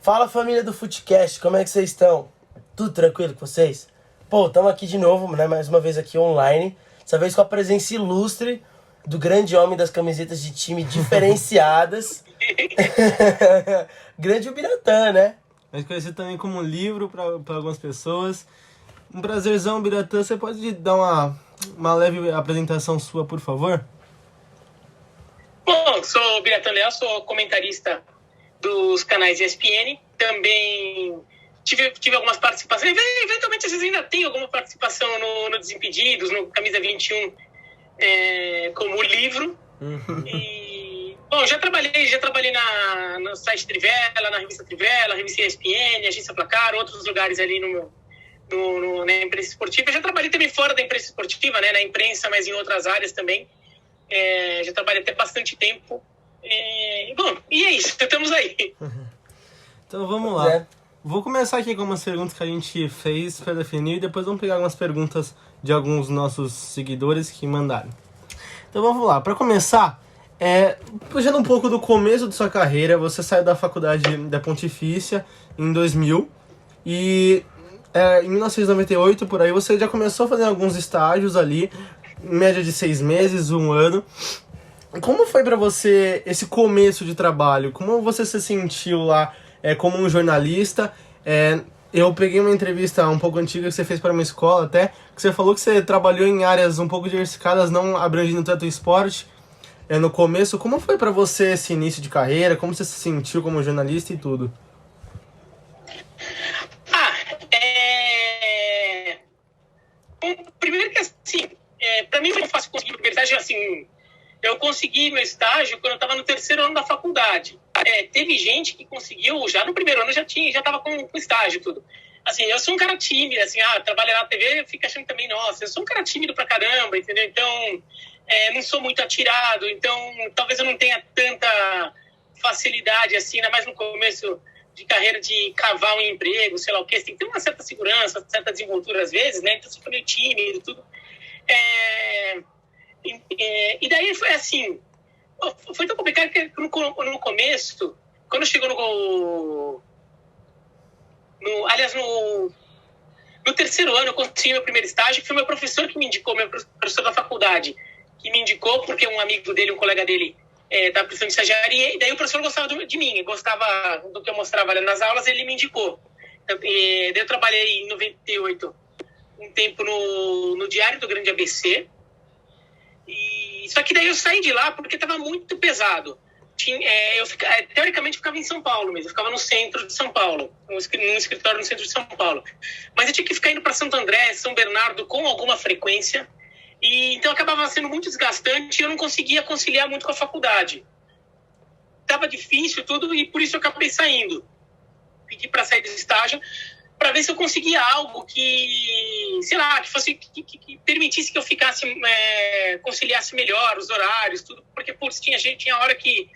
Fala, família do Footcast, como é que vocês estão? Tudo tranquilo com vocês? Pô, estamos aqui de novo, né? Mais uma vez aqui online. Dessa vez com a presença ilustre do grande homem das camisetas de time diferenciadas. Grande Biratã, né? Mas conhecido também como livro para algumas pessoas. Um prazerzão, Biratã. Você pode dar uma leve apresentação sua, por favor? Bom, sou o Biratã Leal, sou comentarista dos canais ESPN. Também tive algumas participações. Eventualmente, às vezes ainda tenho alguma participação no Desimpedidos, no Camisa 21, como livro. E, bom, já trabalhei no site Trivela, na revista Trivela, revista ESPN, Agência Placar, outros lugares ali na imprensa esportiva. Eu já trabalhei também fora da imprensa esportiva, né, na imprensa, mas em outras áreas também. Já trabalhei até bastante tempo. Bom, e é isso, estamos aí. Então vamos lá. Vou começar aqui com umas perguntas que a gente fez para definir e depois vamos pegar algumas perguntas de alguns nossos seguidores que mandaram. Então vamos lá, para começar, puxando um pouco do começo da sua carreira, você saiu da faculdade da Pontifícia em 2000 e em 1998, por aí, você já começou a fazer alguns estágios ali, em média de 6 meses, 1 ano. Como foi para você esse começo de trabalho? Como você se sentiu lá como um jornalista? Eu peguei uma entrevista um pouco antiga que você fez para uma escola até, que você falou que você trabalhou em áreas um pouco diversificadas, não abrangindo tanto o esporte no começo. Como foi para você esse início de carreira? Como você se sentiu como jornalista e tudo? Primeiro que assim, para mim foi fácil conseguir o primeiro estágio, assim. Eu consegui meu estágio quando eu estava no 3º ano da faculdade. Teve gente que conseguiu, já no primeiro ano já estava com estágio e tudo. Assim, eu sou um cara tímido, assim, trabalha na TV, eu fico achando também, nossa, eu sou um cara tímido pra caramba, entendeu? Então, não sou muito atirado, então talvez eu não tenha tanta facilidade, assim, ainda mais no começo de carreira de cavar um emprego, sei lá o quê. Você tem que ter uma certa segurança, certa desenvoltura às vezes, né? Então, você fica meio tímido e tudo. E daí foi assim, foi tão complicado que no começo, quando chegou no 3º ano, eu consegui meu primeiro estágio, que foi meu professor que me indicou, meu professor da faculdade, que me indicou porque um amigo dele, um colega dele, estava precisando de estagiário, e daí o professor gostava de mim, gostava do que eu mostrava ali nas aulas, ele me indicou. Daí eu trabalhei em 98 um tempo no Diário do Grande ABC. Só que daí eu saí de lá porque estava muito pesado. Teoricamente, eu ficava em São Paulo mesmo. Eu ficava no centro de São Paulo, num escritório no centro de São Paulo. Mas eu tinha que ficar indo para Santo André, São Bernardo com alguma frequência. Então acabava sendo muito desgastante e eu não conseguia conciliar muito com a faculdade. Estava difícil tudo e por isso eu acabei saindo. Pedi para sair do estágio para ver se eu conseguia algo que, sei lá, que permitisse que eu ficasse, conciliasse melhor os horários, tudo, porque, putz, tinha hora que,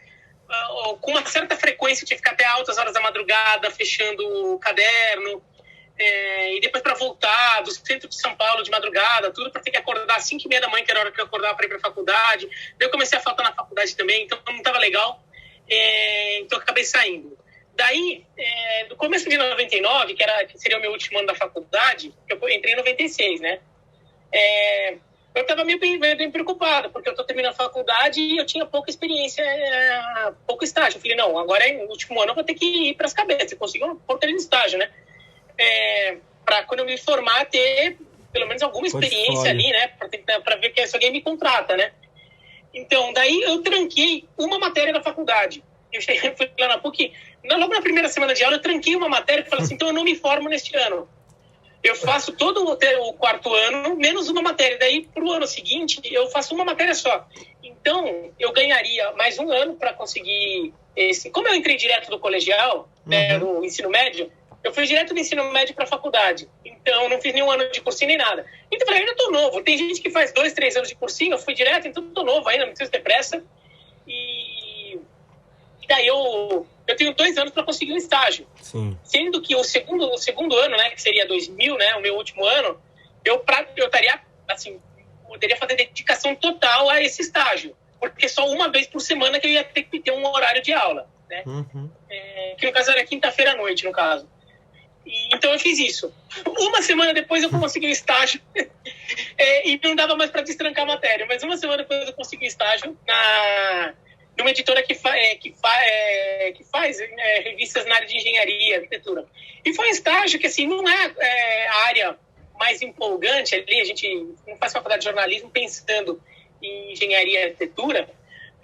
com uma certa frequência, eu tinha que ficar até altas horas da madrugada, fechando o caderno, e depois para voltar do centro de São Paulo de madrugada, tudo, para ter que acordar às 5h30 da manhã, que era a hora que eu acordava para ir para a faculdade. Daí eu comecei a faltar na faculdade também, então não estava legal, então eu acabei saindo. Daí, no começo de 99, que seria o meu último ano da faculdade, eu entrei em 96, né? Eu estava meio bem preocupado, porque eu estou terminando a faculdade e eu tinha pouca experiência, pouco estágio. Eu falei, não, agora no último ano eu vou ter que ir para as cabeças, conseguir um portaria de estágio, né? Para quando eu me formar, ter pelo menos alguma experiência ali, né? Para ver que se alguém me contrata, né? Então, daí eu tranquei uma matéria da faculdade. Eu fui lá na PUC, logo na primeira semana de aula, eu tranquei uma matéria e falei assim, então eu não me formo neste ano. Eu faço todo o 4º ano, menos uma matéria. Daí, para o ano seguinte, eu faço uma matéria só. Então, eu ganharia mais 1 ano para conseguir esse... Como eu entrei direto do colegial, né, do ensino médio, eu fui direto do ensino médio para a faculdade. Então, eu não fiz nenhum ano de cursinho nem nada. Então, eu falei, ainda estou novo. Tem gente que faz 2, 3 anos de cursinho, eu fui direto, então estou novo ainda, não preciso ter pressa. E daí eu tenho 2 anos para conseguir um estágio. Sim. Sendo que o segundo ano, né, que seria 2000, né, o meu último ano, eu estaria, assim, poderia fazer dedicação total a esse estágio. Porque só uma vez por semana que eu ia ter que ter um horário de aula. né? Que no caso era quinta-feira à noite, no caso. Então eu fiz isso. Uma semana depois eu consegui um estágio e não dava mais para destrancar a matéria, mas uma semana depois eu consegui um estágio numa editora que faz revistas na área de engenharia, arquitetura. E foi um estágio que assim, não é a área mais empolgante ali, a gente não faz faculdade de jornalismo pensando em engenharia e arquitetura,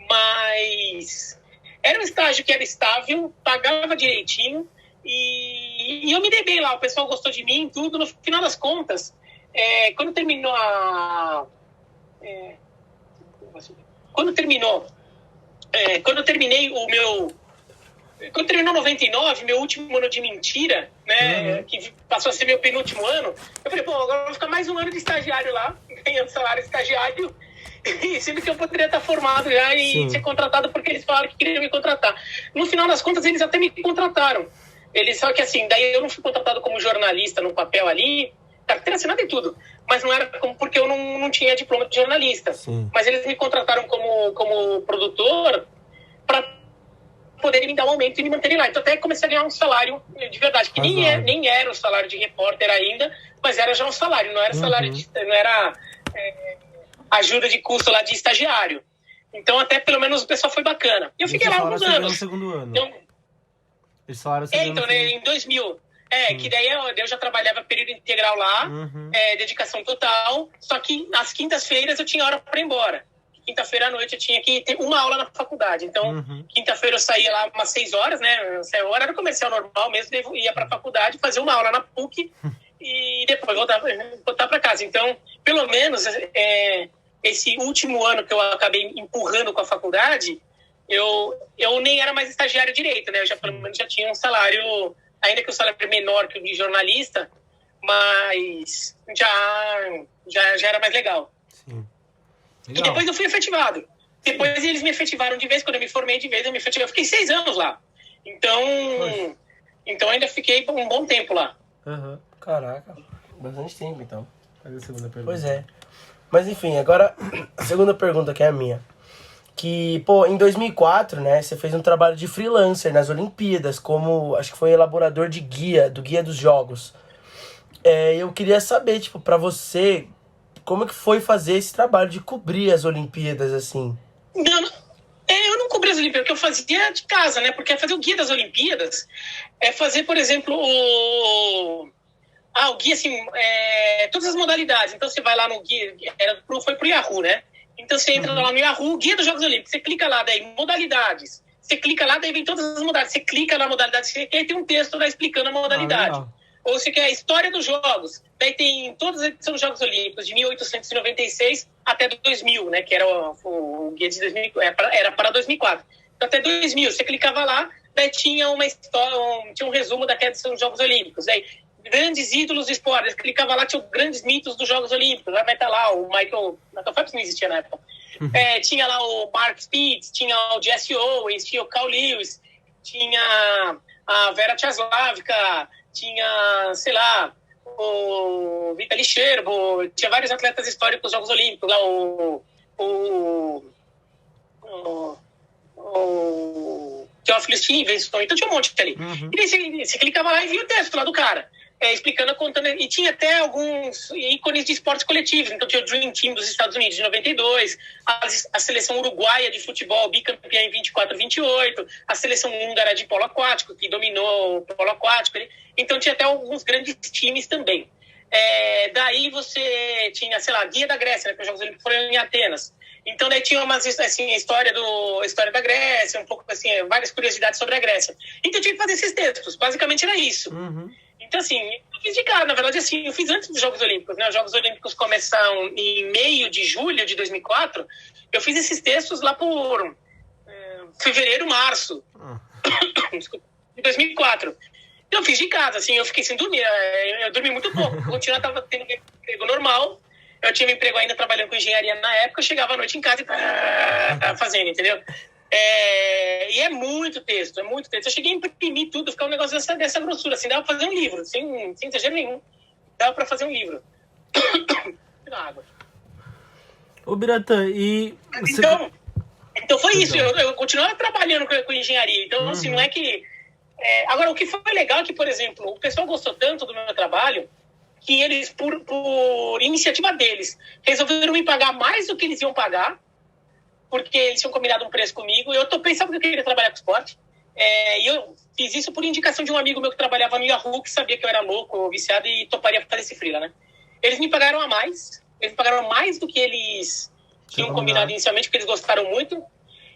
mas era um estágio que era estável, pagava direitinho, e eu me dei bem lá, o pessoal gostou de mim, tudo. No final das contas, quando terminou Quando terminou 99, meu último ano de mentira, né, que passou a ser meu penúltimo ano, eu falei, agora eu vou ficar mais um ano de estagiário lá, ganhando salário de estagiário, sendo que eu poderia estar formado já e ser contratado porque eles falaram que queriam me contratar. No final das contas, eles até me contrataram. Só que assim, daí eu não fui contratado como jornalista no papel ali, carteira assinada e tudo, mas não era porque eu não tinha diploma de jornalista. Sim. Mas eles me contrataram como produtor para poderem me dar um aumento e me manterem lá. Então até comecei a ganhar um salário de verdade, que nem era o salário de repórter ainda, mas era já um salário, não era salário não era ajuda de custo lá de estagiário. Então até pelo menos o pessoal foi bacana. E eu fiquei lá alguns anos. No segundo ano. Então, eles falaram então, né, em 2000. Que daí eu já trabalhava período integral lá, dedicação total, só que nas quintas-feiras eu tinha hora para ir embora. Quinta-feira à noite eu tinha que ter uma aula na faculdade. Então, quinta-feira eu saía lá umas 6 horas, né? Horário comercial normal mesmo, ia para a faculdade, fazer uma aula na PUC e depois voltar para casa. Então, pelo menos, esse último ano que eu acabei empurrando com a faculdade, eu nem era mais estagiário direito, né? Eu já, pelo menos, já tinha um salário, ainda que o salário menor que o de jornalista, mas já era mais legal. Sim. E depois eu fui efetivado. Depois eles me efetivaram de vez, quando eu me formei de vez, eu me efetivei. Eu fiquei 6 anos lá. Então ainda fiquei por um bom tempo lá. Caraca, bastante tempo então. Faz a segunda pergunta. Pois é. Mas enfim, agora a segunda pergunta que é a minha. Que, em 2004, né, você fez um trabalho de freelancer nas Olimpíadas, como, acho que foi elaborador do guia dos jogos. Eu queria saber, pra você, como que foi fazer esse trabalho de cobrir as Olimpíadas, assim? Eu não cobri as Olimpíadas, porque eu fazia de casa, né, porque fazer o guia das Olimpíadas é fazer, por exemplo, o guia, assim, todas as modalidades. Então você vai lá no guia, foi pro Yahoo, né? Então você entra lá no Yahoo, Guia dos Jogos Olímpicos, você clica lá, daí modalidades. Você clica lá, daí vem todas as modalidades. Você clica na modalidade, você quer, tem um texto lá explicando a modalidade. Ou você quer a história dos jogos, daí tem todas as edições dos Jogos Olímpicos, de 1896 até 2000, né, que era o guia de 2000, era para 2004. Então até 2000, você clicava lá, daí tinha uma história, tinha um resumo daquela edição dos Jogos Olímpicos. Daí, grandes ídolos do esporte, você clicava lá, tinha grandes mitos dos Jogos Olímpicos, vai estar lá o Michael Phelps, não existia na época, tinha lá o Mark Spitz, tinha o Jesse Owens, tinha o Carl Lewis, tinha a Vera Tchaslavka, tinha, sei lá, o Vitaly Sherbo, tinha vários atletas históricos dos Jogos Olímpicos, lá o Theophilus Stevenson, então tinha um monte ali. E daí você clicava lá e via o texto lá do cara, explicando, contando, e tinha até alguns ícones de esportes coletivos. Então tinha o Dream Team dos Estados Unidos de 92, a seleção uruguaia de futebol bicampeã em 24-28, a seleção húngara de polo aquático, que dominou o polo aquático. Então tinha até alguns grandes times também. Daí você tinha, sei lá, Guia da Grécia, né, que os Jogos Olímpicos foram em Atenas. Então daí tinha umas, assim, a história da Grécia, um pouco assim, várias curiosidades sobre a Grécia. Então eu tinha que fazer esses textos, basicamente era isso. Então assim, eu fiz de cara, na verdade assim, eu fiz antes dos Jogos Olímpicos, né? Os Jogos Olímpicos começaram em meio de julho de 2004, eu fiz esses textos lá por fevereiro, março de 2004. Eu fiz de casa, assim, eu fiquei sem dormir, eu dormi muito pouco, continuava tava tendo um emprego normal, eu tinha um emprego ainda trabalhando com engenharia na época, eu chegava à noite em casa e fazendo, entendeu? E é muito texto. Eu cheguei a imprimir tudo, ficar um negócio dessa grossura, assim, dava pra fazer um livro, sem exagero nenhum, dava pra fazer um livro. Ô, Biratã, e... Então, Então foi isso, eu continuava trabalhando com engenharia. Então, assim, não é que... Agora, o que foi legal é que, por exemplo, o pessoal gostou tanto do meu trabalho que eles, por iniciativa deles, resolveram me pagar mais do que eles iam pagar, porque eles tinham combinado um preço comigo. E eu topei, sabe, porque eu queria trabalhar com esporte. E eu fiz isso por indicação de um amigo meu que trabalhava no Yahoo, que sabia que eu era louco, viciado, e toparia fazer esse freela, né? Eles me pagaram a mais. Eles me pagaram mais do que eles tinham combinado inicialmente, porque eles gostaram muito.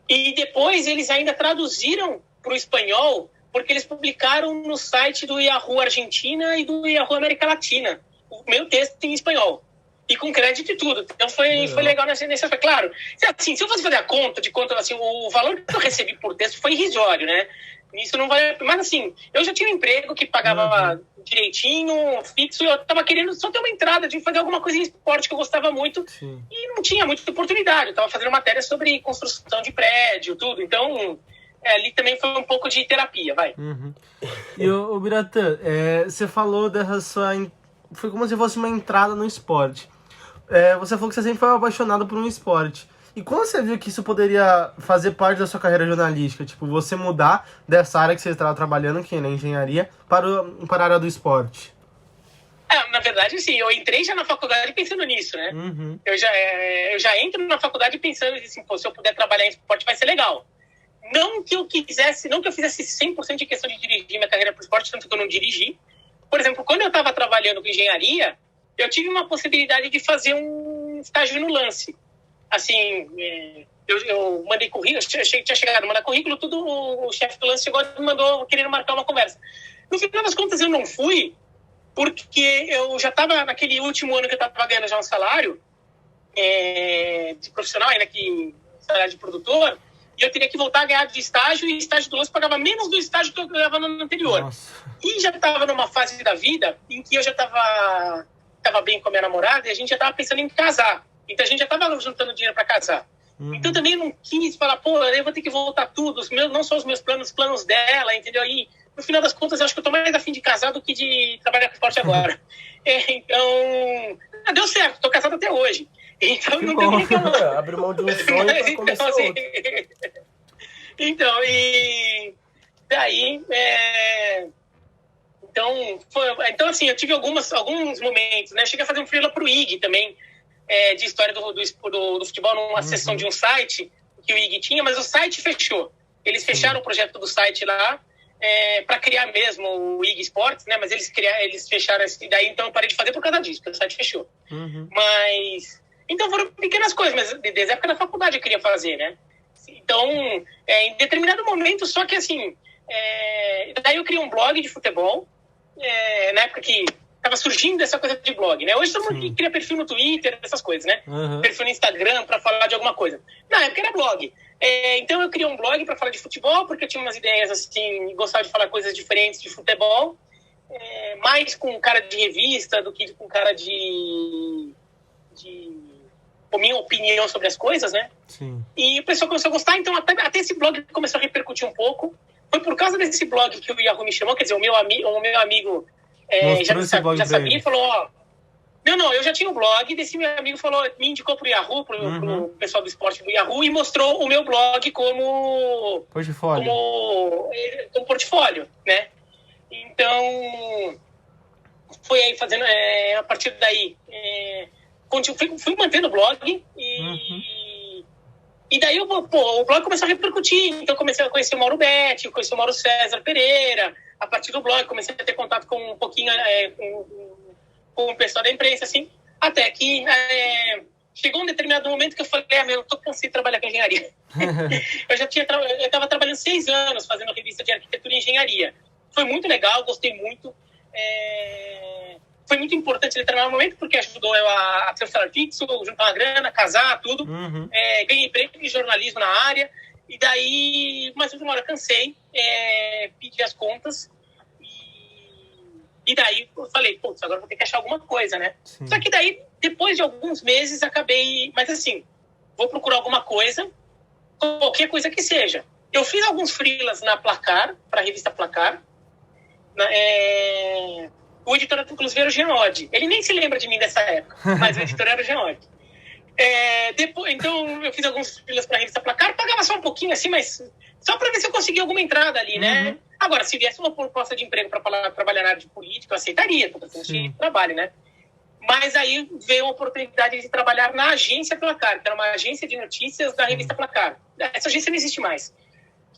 E depois eles ainda traduziram para o espanhol, porque eles publicaram no site do Yahoo Argentina e do Yahoo América Latina o meu texto em espanhol. E com crédito e tudo. Então foi legal nesse aspecto. Claro, assim, se eu fosse fazer a conta, assim, o valor que eu recebi por texto foi irrisório, né? Isso não vai... Mas assim, eu já tinha um emprego que pagava direitinho, fixo, e eu tava querendo só ter uma entrada de fazer alguma coisa em esporte que eu gostava muito. Sim. E não tinha muita oportunidade. Eu tava fazendo matéria sobre construção de prédio, tudo. Então... ali também foi um pouco de terapia, vai. E o Biratã, você falou dessa sua... Foi como se fosse uma entrada no esporte. Você falou que você sempre foi apaixonado por um esporte. E quando você viu que isso poderia fazer parte da sua carreira jornalística? Tipo, você mudar dessa área que você estava trabalhando, que é na engenharia, para a área do esporte? Na verdade, assim, eu entrei já na faculdade pensando nisso, né? Eu já entro na faculdade pensando assim, se eu puder trabalhar em esporte vai ser legal. Não que eu fizesse 100% de questão de dirigir minha carreira para o esporte, tanto que eu não dirigi. Por exemplo, quando eu estava trabalhando com engenharia, eu tive uma possibilidade de fazer um estágio no lance. Assim, eu mandei currículo, tinha chegado a mandar currículo, tudo, o chefe do lance chegou e me mandou querendo marcar uma conversa. No final das contas, eu não fui, porque eu já estava naquele último ano que eu estava ganhando já um salário de profissional, ainda que salário de produtor, e eu teria que voltar a ganhar de estágio, e estágio do lance pagava menos do estágio que eu ganhava no ano anterior. Nossa. E já estava numa fase da vida em que eu já estava bem com a minha namorada e a gente já estava pensando em casar. Então a gente já estava juntando dinheiro para casar. Então também não quis falar, eu vou ter que voltar tudo, não só os meus planos, os planos dela, entendeu? E no final das contas eu acho que eu tô mais a fim de casar do que de trabalhar com esporte agora. Então, deu certo, tô casado até hoje. Então, não tem que abre mão de um sonho pra começar outro. Então, e daí, então, assim, eu tive alguns momentos, né? Cheguei a fazer um freela pro IG também, de história do futebol, numa sessão de um site que o IG tinha, mas o site fechou. Eles fecharam o projeto do site lá, para criar mesmo o IG Sports, né? Mas eles fecharam esse, daí, então eu parei de fazer por causa disso, porque o site fechou. Mas... Então foram pequenas coisas, mas desde a época da faculdade eu queria fazer, né? Então, em determinado momento, só que assim, daí eu criei um blog de futebol, na época que tava surgindo essa coisa de blog, né? Hoje todo mundo cria perfil no Twitter, essas coisas, né? Perfil no Instagram para falar de alguma coisa. Na época era blog. Então eu criei um blog para falar de futebol, porque eu tinha umas ideias assim, gostava de falar coisas diferentes de futebol, mais com cara de revista do que com cara de minha opinião sobre as coisas, né? Sim. E o pessoal começou a gostar, então até esse blog começou a repercutir um pouco. Foi por causa desse blog que o Yahoo me chamou, quer dizer, o meu amigo já sabia e falou, Não, eu já tinha um blog, desse meu amigo me indicou pro Yahoo, pro pessoal do esporte do Yahoo, e mostrou o meu blog como portfólio. Como portfólio, né? Então, foi aí fazendo, a partir daí... fui mantendo o blog e daí o blog começou a repercutir. Então comecei a conhecer o Mauro Betti, conheci o Mauro César Pereira. A partir do blog comecei a ter contato com um pouquinho com o pessoal da imprensa, assim, até que chegou um determinado momento que eu falei, eu tô cansado de trabalhar com engenharia. eu estava trabalhando 6 anos fazendo revista de arquitetura e engenharia. Foi muito legal, gostei muito. Foi muito importante em determinado momento, porque ajudou eu a ter um salário fixo, juntar uma grana, casar, tudo. Ganhei prêmio de jornalismo na área. E daí, mais uma hora, cansei, pedi as contas. E daí, eu falei, agora vou ter que achar alguma coisa, né? Sim. Só que daí, depois de alguns meses, acabei... Mas assim, vou procurar alguma coisa, qualquer coisa que seja. Eu fiz alguns freelas na Placar, para a revista Placar. O editor, inclusive, era o Geode. Ele nem se lembra de mim dessa época, mas o editor era o Geode. Depois, então eu fiz alguns freelas pra revista Placar, pagava só um pouquinho assim, mas só pra ver se eu conseguia alguma entrada ali, né? Agora, se viesse uma proposta de emprego pra trabalhar na área de política, eu aceitaria, tô pensando de trabalho, né? Mas aí veio a oportunidade de trabalhar na agência Placar, que era uma agência de notícias da revista Placar. Essa agência não existe mais.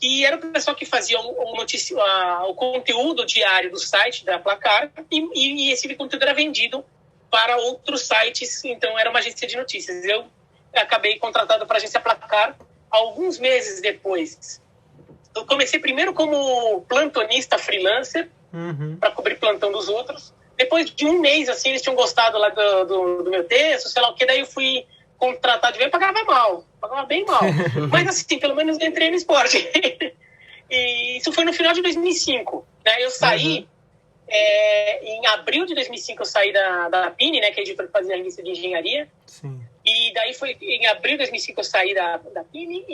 E era o pessoal que fazia o conteúdo diário do site da Placar, e esse conteúdo era vendido para outros sites, então era uma agência de notícias. Eu acabei contratado para a agência Placar alguns meses depois. Eu comecei primeiro como plantonista freelancer, para cobrir plantão dos outros. Depois de um mês, assim, eles tinham gostado lá do meu texto, sei lá o que, daí eu fui contratado de vez, pagava bem mal. Mas assim, pelo menos eu entrei no esporte. E isso foi no final de 2005, né? Eu saí, em abril de 2005 eu saí da Pini, né, que é a editora que fazia a revista de engenharia. Sim. E daí foi em abril de 2005 eu saí da Pini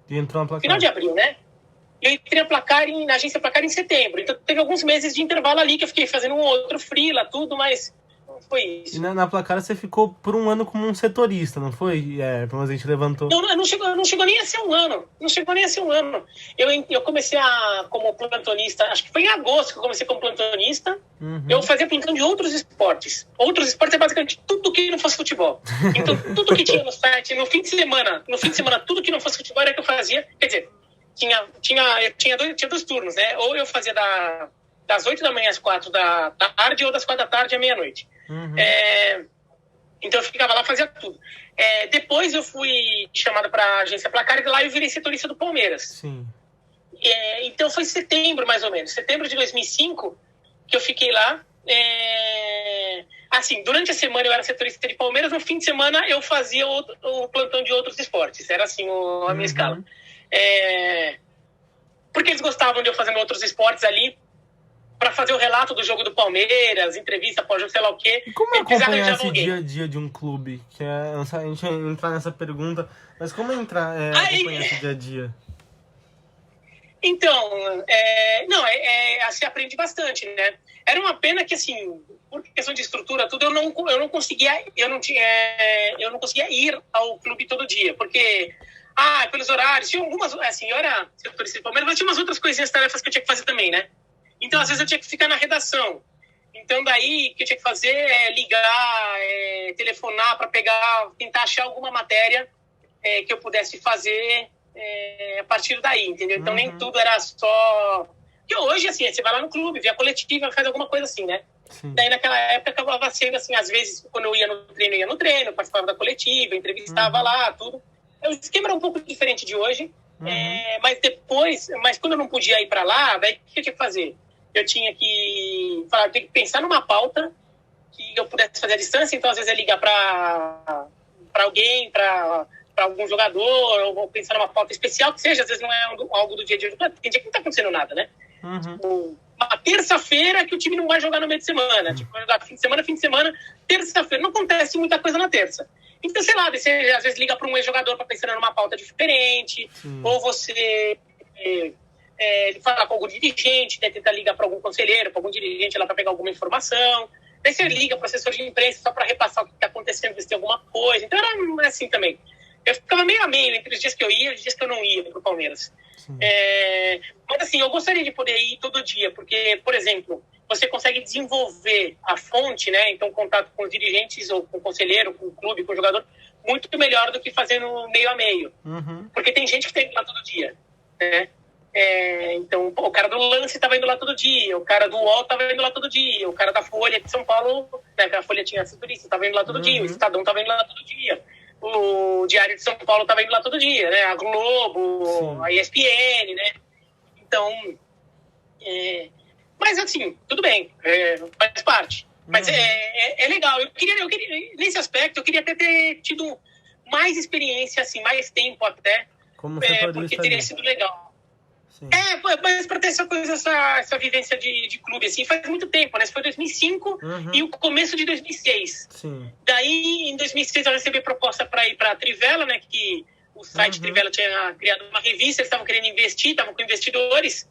E entrou na Placar. final de abril, né? Eu entrei na agência Placar em setembro. Então teve alguns meses de intervalo ali que eu fiquei fazendo um outro freela, tudo, mas não foi isso. E na Placar você ficou por um ano como um setorista, não foi? Pelo menos a gente levantou. Não chegou nem a ser um ano. Não chegou nem a ser um ano. Eu comecei como plantonista, acho que foi em agosto que eu comecei como plantonista. Eu fazia plantão de outros esportes. Outros esportes é basicamente tudo que não fosse futebol. Então, tudo que tinha no site, no fim de semana, tudo que não fosse futebol era que eu fazia. Quer dizer, tinha dois turnos, né? Ou eu fazia das 8 da manhã às 4 da tarde, ou das 4 da tarde à meia-noite. Então eu ficava lá, fazia tudo. Depois eu fui chamado para a agência Placar, e lá eu virei setorista do Palmeiras. Sim. Então foi setembro, mais ou menos. Setembro de 2005 que eu fiquei lá. Assim, durante a semana eu era setorista de Palmeiras, no fim de semana eu fazia o plantão de outros esportes. Era assim a minha escala. Porque eles gostavam de eu fazendo outros esportes ali, para fazer o relato do jogo do Palmeiras, entrevista pós-jogo, sei lá o quê. E como acompanhar esse dia a dia de um clube? A gente entrar nessa pergunta, mas como acompanhar esse dia a dia? Então, se aprende bastante, né? Era uma pena que, assim, por questão de estrutura, tudo, eu não conseguia ir ao clube todo dia, porque pelos horários, tinha algumas, assim, eu era setorista de Palmeiras, mas tinha umas outras coisinhas, tarefas que eu tinha que fazer também, né? Então, às vezes, eu tinha que ficar na redação. Então, daí, o que eu tinha que fazer é ligar, telefonar para tentar achar alguma matéria que eu pudesse fazer a partir daí, entendeu? Então, nem tudo era só... Porque hoje, assim, você vai lá no clube, vê a coletiva, faz alguma coisa assim, né? Sim. Daí, naquela época, acabava sendo, assim, às vezes, quando eu ia no treino, eu participava da coletiva, entrevistava lá, tudo. O esquema era um pouco diferente de hoje, mas quando eu não podia ir para lá, daí o que eu tinha que fazer? Eu tinha que pensar numa pauta que eu pudesse fazer à distância, então às vezes é ligar para alguém, para algum jogador, ou pensar numa pauta especial, que seja, às vezes não é algo do dia a dia, tem dia que não tá acontecendo nada, né? Uma terça-feira que o time não vai jogar no meio de semana, tipo, vai jogar fim de semana, terça-feira, não acontece muita coisa na terça. Então, sei lá, você às vezes liga para um ex-jogador para pensar numa pauta diferente, ou você falar com algum dirigente, né, tentar ligar para algum conselheiro, para algum dirigente lá para pegar alguma informação. Daí você liga para o assessor de imprensa só para repassar o que está acontecendo, ver se tem alguma coisa. Então era assim também. Eu ficava meio a meio entre os dias que eu ia e os dias que eu não ia para o Palmeiras. Mas assim, eu gostaria de poder ir todo dia, porque, por exemplo, você consegue desenvolver a fonte, né? Então, contato com os dirigentes, ou com o conselheiro, com o clube, com o jogador, muito melhor do que fazendo meio a meio. Porque tem gente que tem que ir lá todo dia, né? Então, o cara do Lance estava indo lá todo dia, o cara do UOL estava indo lá todo dia, o cara da Folha de São Paulo, né, que a Folha tinha assessorista, estava indo lá todo dia, o Estadão estava indo lá todo dia, o Diário de São Paulo estava indo lá todo dia, né, a Globo, a ESPN, né? Então, mas assim, tudo bem, faz parte. Mas é legal. Eu queria, nesse aspecto, eu queria até ter tido mais experiência, assim, mais tempo até, porque teria sido legal. Sim. Mas para ter essa vivência de clube, assim, faz muito tempo, né? Isso foi 2005 e o começo de 2006. Sim. Daí, em 2006, eu recebi proposta para ir para a Trivela, né? Que o site Trivela tinha criado uma revista, eles estavam querendo investir, estavam com investidores.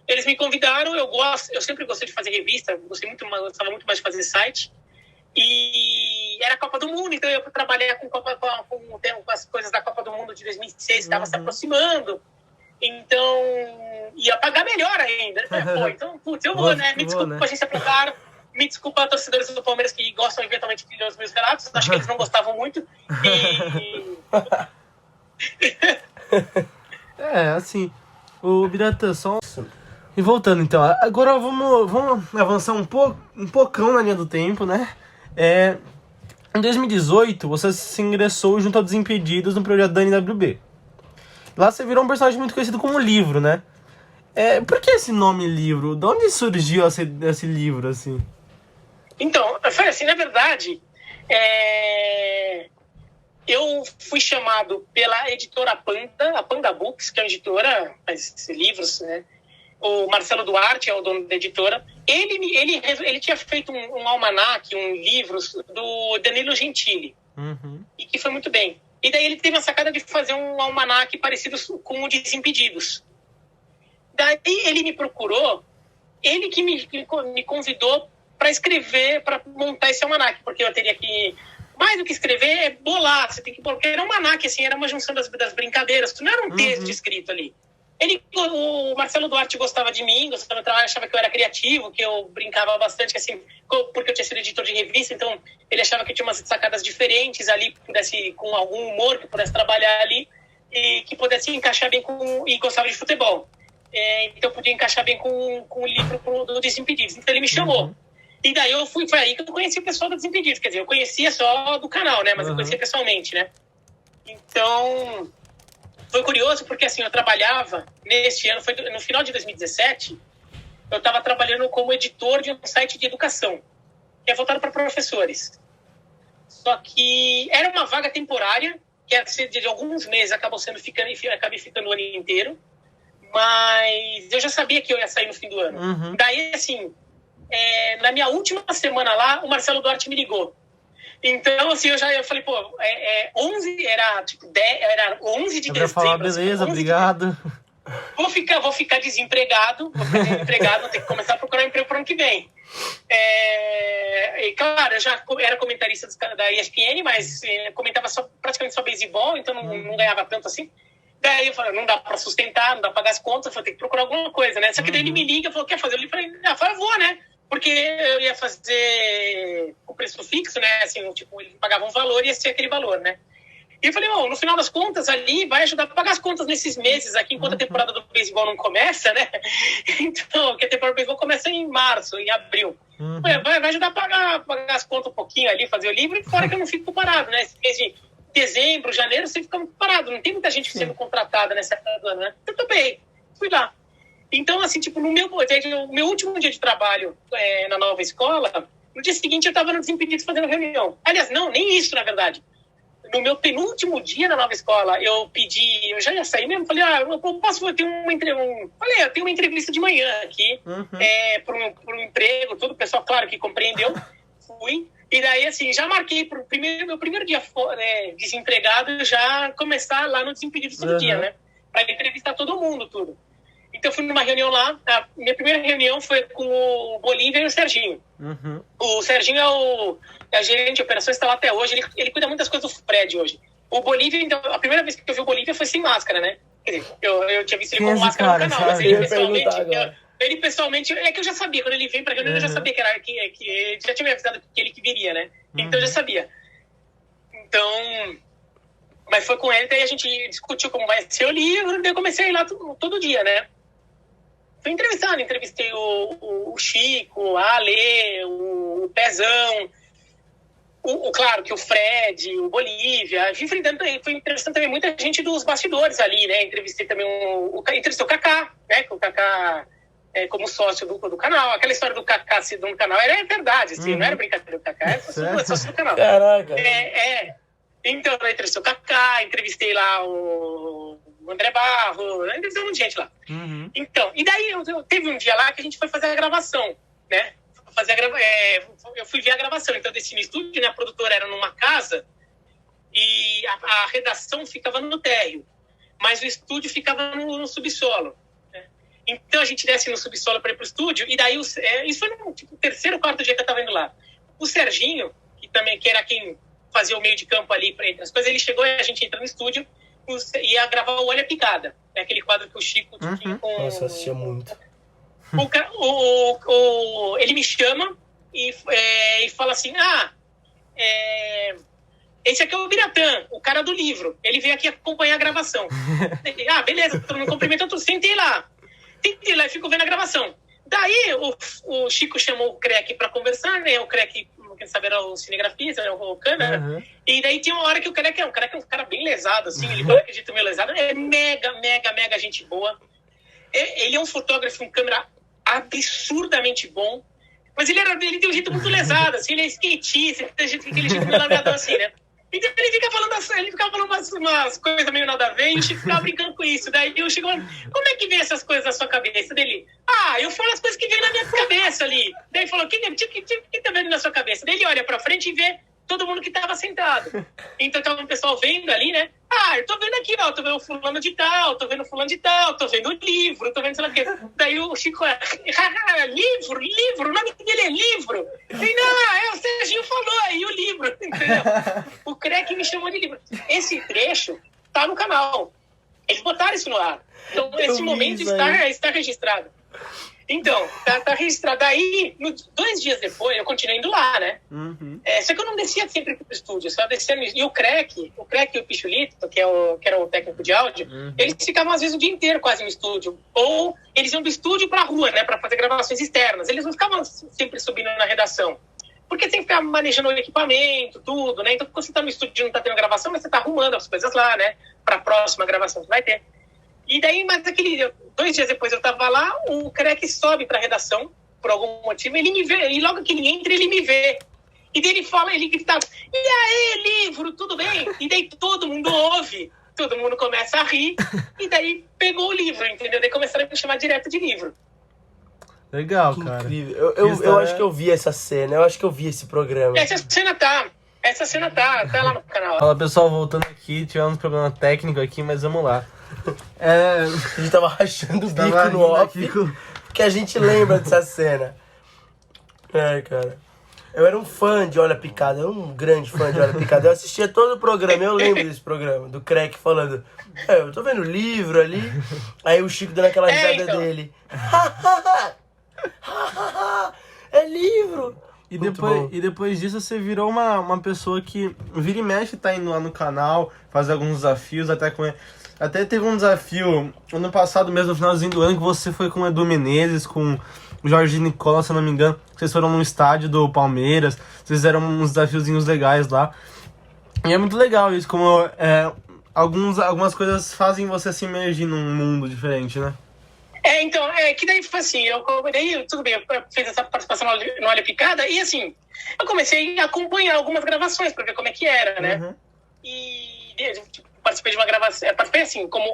Eles me convidaram, eu sempre gostei de fazer revista, gostava muito mais de fazer site. E E era a Copa do Mundo, então eu ia trabalhar com as coisas da Copa do Mundo de 2006, estava se aproximando. Então, ia pagar melhor ainda. Pô, então, putz, eu vou, né? Me desculpa, agência Placar, me desculpa, torcedores do Palmeiras que gostam eventualmente de ler os meus relatos. Acho que eles não gostavam muito. Assim, o Biratã, só... E voltando, então, agora vamos avançar um pocão na linha do tempo, né? Em 2018, você se ingressou junto ao Desimpedidos no projeto da NWB. Lá você virou um personagem muito conhecido como Livro, né? Por que esse nome Livro? De onde surgiu esse livro, assim? Então, foi assim, na verdade, eu fui chamado pela editora Panda, a Panda Books, que é uma editora, faz livros, né? O Marcelo Duarte é o dono da editora. Ele tinha feito um almanaque, livros do Danilo Gentili, e que foi muito bem. E daí ele teve a sacada de fazer um almanaque parecido com o Desimpedidos. Daí ele me procurou, ele que me convidou para escrever, para montar esse almanaque, porque eu teria que, mais do que escrever, bolar. Você tem que bolar, porque era um almanaque, assim, era uma junção das brincadeiras, não era um texto escrito ali. O Marcelo Duarte gostava de mim, gostava do trabalho, achava que eu era criativo, que eu brincava bastante, assim, porque eu tinha sido editor de revista, então ele achava que eu tinha umas sacadas diferentes ali, que pudesse, com algum humor, que pudesse trabalhar ali, e que pudesse encaixar bem e gostava de futebol. Então eu podia encaixar bem com o livro do Desimpedidos. Então ele me chamou. E daí foi aí que eu conheci o pessoal do Desimpedidos. Quer dizer, eu conhecia só do canal, né? Mas eu conhecia pessoalmente, né? Então... Foi curioso porque, assim, eu trabalhava neste ano, foi no final de 2017, eu estava trabalhando como editor de um site de educação, que é voltado para professores. Só que era uma vaga temporária, que era de alguns meses, acabei ficando o ano inteiro, mas eu já sabia que eu ia sair no fim do ano. Daí, assim, na minha última semana lá, o Marcelo Duarte me ligou. Então, assim, eu falei, pô, 11, era tipo 10, era 11 de dezembro. Eu falar, beleza, assim, obrigado. Vou ficar desempregado, vou ter que começar a procurar emprego para o ano que vem. E claro, eu já era comentarista da ESPN, mas comentava praticamente só beisebol, então não ganhava tanto assim. Daí eu falei, não dá para sustentar, não dá para pagar as contas, vou ter que procurar alguma coisa, né? Só que daí ele me liga e falou, quer fazer? Eu falei, eu vou, né? Porque eu ia fazer o preço fixo, né? Assim, tipo, ele pagava um valor e ia ser aquele valor, né? E eu falei, no final das contas, ali vai ajudar a pagar as contas nesses meses aqui, enquanto a temporada do beisebol não começa, né? Então, porque a temporada do beisebol começa em março, em abril. Vai ajudar a pagar as contas um pouquinho ali, fazer o livro, e fora que eu não fico parado, né? Esse mês de dezembro, janeiro, você fica parado. Não tem muita gente sendo contratada nessa época do ano, né? Eu também. Fui lá. Então, assim, tipo, no meu último dia de trabalho na nova escola, no dia seguinte eu estava no Desimpedidos fazendo reunião. Aliás, não, nem isso, na verdade. No meu penúltimo dia na nova escola, eu já ia sair mesmo, falei, eu posso ter uma entrevista. Falei, eu tenho uma entrevista de manhã aqui, para um emprego, todo o pessoal, claro, que compreendeu. Fui. E daí, assim, já marquei para meu primeiro dia desempregado, já começar lá no Desimpedidos todo dia, né? Para entrevistar todo mundo, tudo. Então, eu fui numa reunião lá. A minha primeira reunião foi com o Bolívia e o Serginho. O Serginho é gerente de operações, está lá até hoje. Ele cuida muito das coisas do Fred hoje. O Bolívia, então, a primeira vez que eu vi o Bolívia foi sem máscara, né? Quer dizer, eu tinha visto ele com máscara no canal, mas ele pessoalmente... É que eu já sabia, quando ele veio pra reunião, eu já sabia que já tinha me avisado que ele que viria, né? Então, eu já sabia. Então... Mas foi com ele, daí a gente discutiu como vai ser o livro, daí eu comecei a ir lá todo dia, né? Fui entrevistei o Chico, a Ale, o Pezão, claro que o Fred, o Bolívia. Fui entrevistando também muita gente dos bastidores ali, né? Entrevistei também entrevistei o Kaká, né? Que o Kaká como sócio do canal. Aquela história do Kaká ser dono do canal era verdade, assim, não era brincadeira do Kaká, era sócio do canal. Caraca. Então, eu entrevistei o Kaká, entrevistei lá o André Barro, entrevistei um monte de gente lá. Então, e daí teve um dia lá que a gente foi fazer a gravação, né? Eu fui ver a gravação, então eu desci no estúdio, né? A produtora era numa casa e a redação ficava no térreo, mas o estúdio ficava no subsolo. Né? Então a gente desce no subsolo para ir pro estúdio, e daí isso foi no terceiro ou quarto dia que eu tava indo lá. O Serginho, que também, que era quem fazia o meio de campo ali entre as coisas, ele chegou e a gente entrou no estúdio e ia gravar o Olha Picada. É aquele quadro que o Chico tinha com... Nossa, eu assistia muito. Ele me chama e fala assim, esse aqui é o Biratã, o cara do livro. Ele veio aqui acompanhar a gravação. Beleza, todo mundo cumprimentou tudo. Sentei lá e fico vendo a gravação. Daí o Chico chamou o Crack pra conversar, né? O Crack, quem sabe, era o cinegrafista, né? O câmera. Uhum. E daí tinha uma hora que o Crack é um cara bem lesado, assim. Ele não acredita meio lesado. É mega gente boa. Ele é um fotógrafo, um câmera absurdamente bom. Mas ele tem um jeito muito lesado, assim. Ele é skatista, aquele jeito meio largadão, assim, né? Então ele ficava falando umas coisas meio nada a ver, e a gente ficava brincando com isso. Daí eu chego falando, como é que vem essas coisas na sua cabeça? Dele, eu falo as coisas que vêm na minha cabeça ali. Daí ele falou, o que tá vendo na sua cabeça? Daí ele olha pra frente e vê todo mundo que tava sentado. Então tava o pessoal vendo ali, né? Eu tô vendo aqui, ó, tô vendo fulano de tal, tô vendo fulano de tal, tô vendo o livro, tô vendo sei lá o quê. Daí o Chico, livro, o nome dele é livro. E não, o Serginho falou aí o livro, entendeu? O Crack me chamou de livro. Esse trecho tá no canal. Eles botaram isso no ar. Então, esse momento está registrado. Então, tá registrado. Aí, 2 dias depois, eu continuei indo lá, né? Uhum. Só que eu não descia sempre pro estúdio, só descia no... E o Crack e o Pichulito, que era o técnico de áudio, eles ficavam às vezes o dia inteiro quase no estúdio. Ou eles iam do estúdio pra rua, né? Pra fazer gravações externas. Eles não ficavam sempre subindo na redação. Porque tem que ficar manejando o equipamento, tudo, né? Então, quando você tá no estúdio e não tá tendo gravação, mas você tá arrumando as coisas lá, né? Pra próxima gravação que vai ter. E daí, mas 2 dias depois eu tava lá, o Crack sobe pra redação, por algum motivo, ele me vê, e logo que ele entra, ele me vê. E daí ele gritava, e aí, livro, tudo bem? E daí todo mundo ouve, todo mundo começa a rir, e daí pegou o livro, entendeu? Daí começaram a me chamar direto de livro. Legal, Que cara. incrível. Eu acho que eu vi essa cena, eu acho que eu vi esse programa. Essa cena tá lá no canal. Fala, pessoal, voltando aqui, tivemos um problema técnico aqui, mas vamos lá. A gente tava rachando o bico no off, porque a gente lembra dessa cena. Cara. Eu era um fã de Olha Picada, eu era um grande fã de Olha Picada. Eu assistia todo o programa, eu lembro desse programa, do Crack falando, eu tô vendo o livro ali. Aí o Chico dando aquela risada dele. É livro! E depois disso você virou uma pessoa que vira e mexe, tá indo lá no canal, faz alguns desafios, até teve um desafio ano passado mesmo, no finalzinho do ano, que você foi com o Edu Menezes, com o Jorge Nicola, se eu não me engano, vocês foram num estádio do Palmeiras, vocês fizeram uns desafiozinhos legais lá. E é muito legal isso, como algumas coisas fazem você se imergir num mundo diferente, né? Então, que daí foi assim, tudo bem, eu fiz essa participação no Olha Picada, e assim, eu comecei a acompanhar algumas gravações pra ver como é que era, né? Uhum. E participei de uma gravação, participei assim, como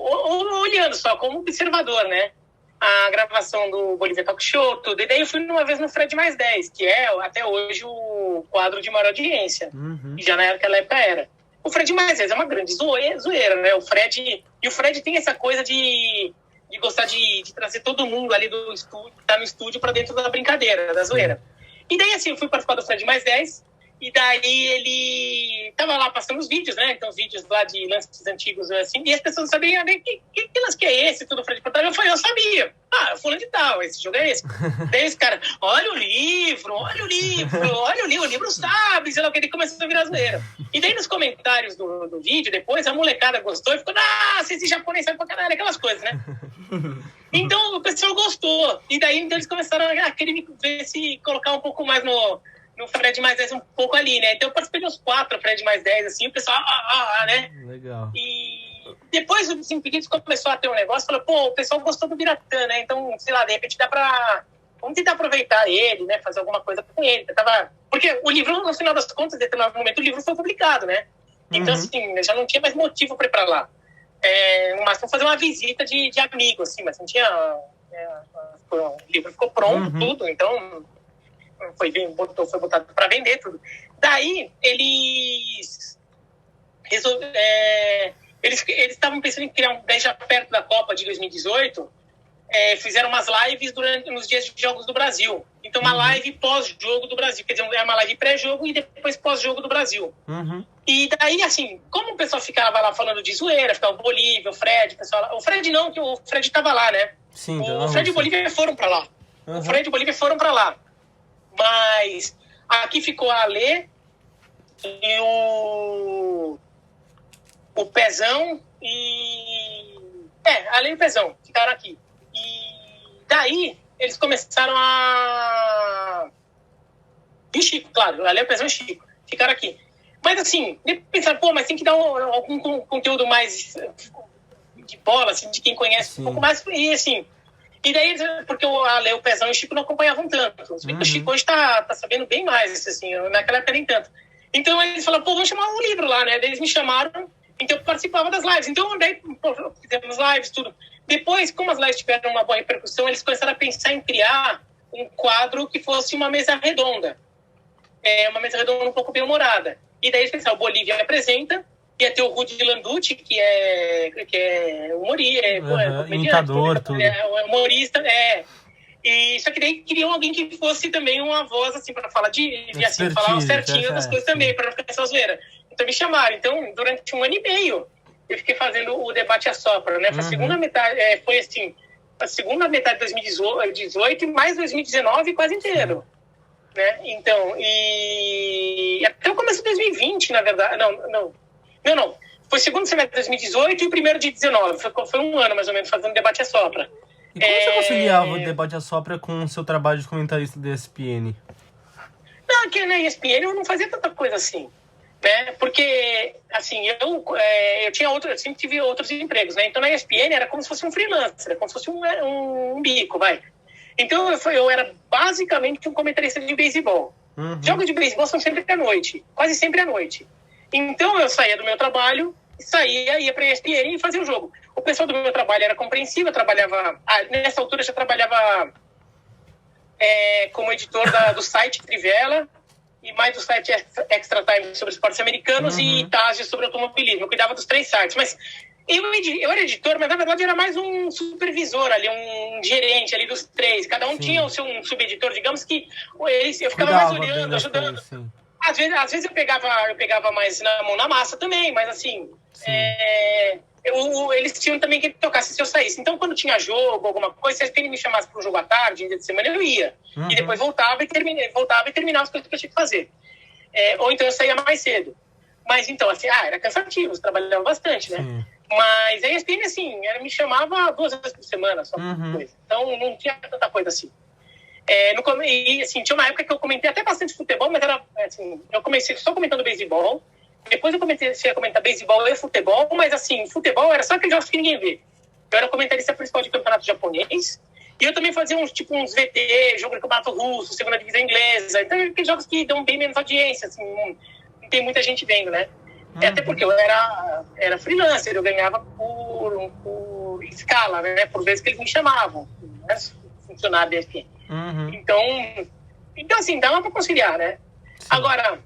olhando só, como observador, né? A gravação do Bolívia Talk Show, tudo. E daí eu fui uma vez no Fred Mais 10, que é até hoje o quadro de maior audiência. Uhum. E já naquela época era. O Fred Mais 10 é uma grande zoeira, né? O Fred tem essa coisa de gostar de trazer todo mundo ali do estúdio, tá no estúdio pra dentro da brincadeira, da zoeira. E daí, assim, eu fui participar do Fred Mais 10, e daí ele tava lá passando os vídeos, né? Então, os vídeos lá de lances antigos, assim, e as pessoas não sabiam que lance que é esse, tudo Fred Portal. Eu falei, eu sabia. Fulano de tal, esse jogo é esse. Daí os caras, olha o livro, o livro sabe, sei lá o que, ele começou a virar zoeira. E daí nos comentários do vídeo, depois, a molecada gostou e ficou, esse japonês sabe pra caralho, aquelas coisas, né? Então, o pessoal gostou. E daí, então, eles começaram a querer ver se colocar um pouco mais no Fred Mais 10, um pouco ali, né? Então, eu participei de uns 4 Fred Mais 10, assim, o pessoal, né? Legal. E depois, o Desimpedidos começou a ter um negócio, falou, o pessoal gostou do Biratã, né? Então, sei lá, de repente vamos tentar aproveitar ele, né? Fazer alguma coisa com ele. Porque o livro, no final das contas, em determinado momento, o livro foi publicado, né? Então, assim, eu já não tinha mais motivo para ir para lá. No máximo fazer uma visita de amigo, assim, mas não tinha... o livro ficou pronto, tudo, então foi botado para vender tudo. Daí, eles estavam pensando em criar daí já perto da Copa de 2018, fizeram umas lives nos dias de jogos do Brasil. Então, uma live pós-jogo do Brasil. Quer dizer, é uma live pré-jogo e depois pós-jogo do Brasil. E daí, assim, como o pessoal ficava lá falando de zoeira, ficava o Bolívia, o Fred, o pessoal... O Fred não, que o Fred tava lá, né? Sim, o Fred e o Bolívia foram pra lá. O Fred e o Bolívia foram pra lá. Mas aqui ficou a Alê e o Pezão e... a Alê e o Pezão ficaram aqui. E daí, eles começaram a... E o Chico, claro. A Alê, o Pezão e o Chico ficaram aqui. Mas assim, pensaram, mas tem que dar algum conteúdo mais de bola, assim, de quem conhece um pouco mais. E assim, e daí, porque a Leo, o Pezão e o Chico não acompanhavam tanto. O Chico hoje tá sabendo bem mais, assim, naquela época nem tanto. Então eles falaram, vamos chamar um livro lá, né? Daí eles me chamaram, então eu participava das lives. Então daí fizemos lives, tudo. Depois, como as lives tiveram uma boa repercussão, eles começaram a pensar em criar um quadro que fosse uma mesa redonda. Uma mesa redonda um pouco bem-humorada. E daí eles pensaram, o Bolívia apresenta, ia ter o Rudy Landucci, que é humorista, imitador, tudo. Humorista, E só que daí queriam alguém que fosse também uma voz, assim, para falar assim, falar certinho das coisas também, para não ficar só zoeira. Então me chamaram. Então, durante 1 ano e meio, eu fiquei fazendo o debate à sopra, né? A segunda metade, foi assim, a segunda metade de 2018 e mais 2019 quase inteiro. Né? Então, e até o começo de 2020, na verdade. Não. Foi o segundo semestre de 2018 e o primeiro de 2019. Foi 1 ano, mais ou menos, fazendo debate à sopra. E como você conciliava o debate à sopra com o seu trabalho de comentarista da ESPN? Não, que na ESPN eu não fazia tanta coisa assim. Né? Porque, assim, eu sempre tive outros empregos, né? Então, na ESPN era como se fosse um freelancer, era como se fosse um bico, vai. Então, eu era basicamente um comentarista de beisebol. Jogos de beisebol são sempre à noite, quase sempre à noite. Então, eu saía do meu trabalho, ia para a ESPN e fazia o jogo. O pessoal do meu trabalho era compreensivo, eu trabalhava... nessa altura, eu já trabalhava como editor do site Trivela, e mais do site Extra Time sobre esportes americanos e Tazio sobre automobilismo. Eu cuidava dos 3 sites, mas... Eu era editor, mas na verdade era mais um supervisor ali, um gerente ali dos 3. Cada um tinha o seu subeditor, digamos que eu ficava mais olhando, ajudando. Às vezes eu pegava mais na mão na massa também, mas assim, eles tinham também que tocar se eu saísse. Então, quando tinha jogo, alguma coisa, se a ESPN me chamasse para um jogo à tarde, em dia de semana, eu ia. E depois voltava e terminava as coisas que eu tinha que fazer. Ou então eu saía mais cedo. Mas então, assim, era cansativo, eu trabalhava bastante, né? Mas a ESPN, assim, me chamava 2 vezes por semana, só coisa. Então, não tinha tanta coisa assim. E, assim, tinha uma época que eu comentei até bastante futebol, mas era, assim, eu comecei só comentando beisebol. Depois eu comecei a comentar beisebol e futebol, mas, assim, futebol era só aqueles jogos que ninguém vê. Eu era comentarista principal de campeonato japonês. E eu também fazia uns VT, jogo de campeonato russo, segunda divisão inglesa. Então, aqueles jogos que dão bem menos audiência, assim, não tem muita gente vendo, né? Até porque eu era freelancer, eu ganhava por escala, né? Por vezes que eles me chamavam, né? Funcionário da ESPN. Então, assim, dava para conciliar, né? Sim. Agora,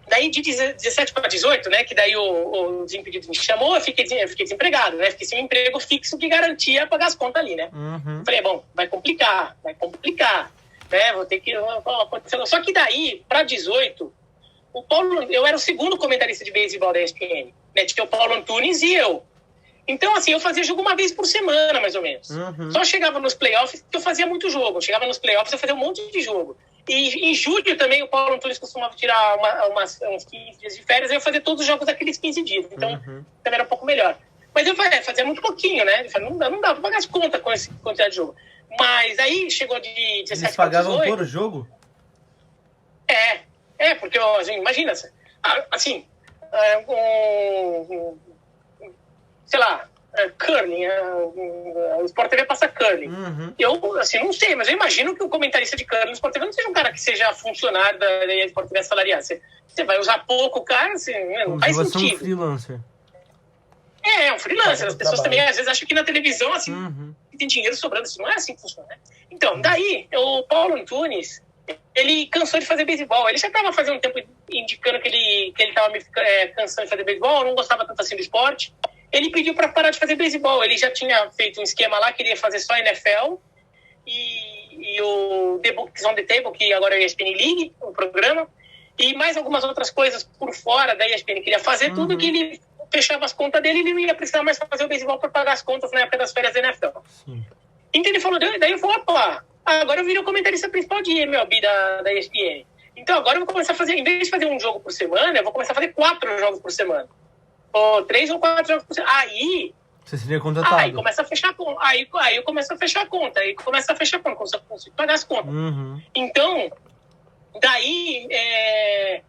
daí de 17 para 18, né? Que daí o Desimpedidos me chamou, eu fiquei desempregado, né? Fiquei sem um emprego fixo que garantia pagar as contas ali, né? Falei, bom, vai complicar, né? Vou ter que... Só que daí, para 18... eu era o segundo comentarista de beisebol da ESPN, né? Tinha o Paulo Antunes e eu. Então, assim, eu fazia jogo 1 vez por semana, mais ou menos. Só chegava nos playoffs que eu fazia muito jogo. Chegava nos playoffs, eu fazia um monte de jogo. E em julho também, o Paulo Antunes costumava tirar uns 15 dias de férias, e eu fazia todos os jogos daqueles 15 dias. Então, também era um pouco melhor. Mas eu fazia muito pouquinho, né? Não dá pra pagar as contas com essa quantidade de jogo. Mas aí chegou de 17 para 18... Eles pagavam por jogo? Porque, assim, imagina, assim, sei lá, curling, o Sport TV passa curling. Eu, assim, não sei, mas eu imagino que o comentarista de curling no Sport TV não seja um cara que seja funcionário da Sport TV assalariado. Você vai usar pouco o cara, assim, não faz sentido. Um freelancer. Um freelancer. As pessoas também, às vezes, acham que na televisão, assim, tem dinheiro sobrando. Assim, não é assim que funciona, né? Então, daí, o Paulo Antunes... ele cansou de fazer beisebol. Ele já estava fazendo um tempo indicando que ele estava cansando de fazer beisebol, não gostava tanto assim do esporte. ele pediu para parar de fazer beisebol. Ele já tinha feito um esquema lá, queria fazer só NFL e o The Books on the Table, que agora é a ESPN League, o programa, e mais algumas outras coisas por fora da ESPN. Queria fazer tudo que ele fechava as contas dele, ele não ia precisar mais fazer o beisebol para pagar as contas na época das férias da NFL. Sim. Então ele falou, daí eu falei, opa, agora eu virei o comentarista principal de MLB da ESPN. Então agora eu vou começar a fazer, em vez de fazer um jogo por semana, eu vou começar a fazer 4 jogos por semana. Ou 3 ou 4 jogos por semana. Aí... Você seria contratado. Aí começa a fechar a conta. Aí eu começo a fechar a conta. Aí começa a fechar a conta. Consigo pagar as contas. Então, daí,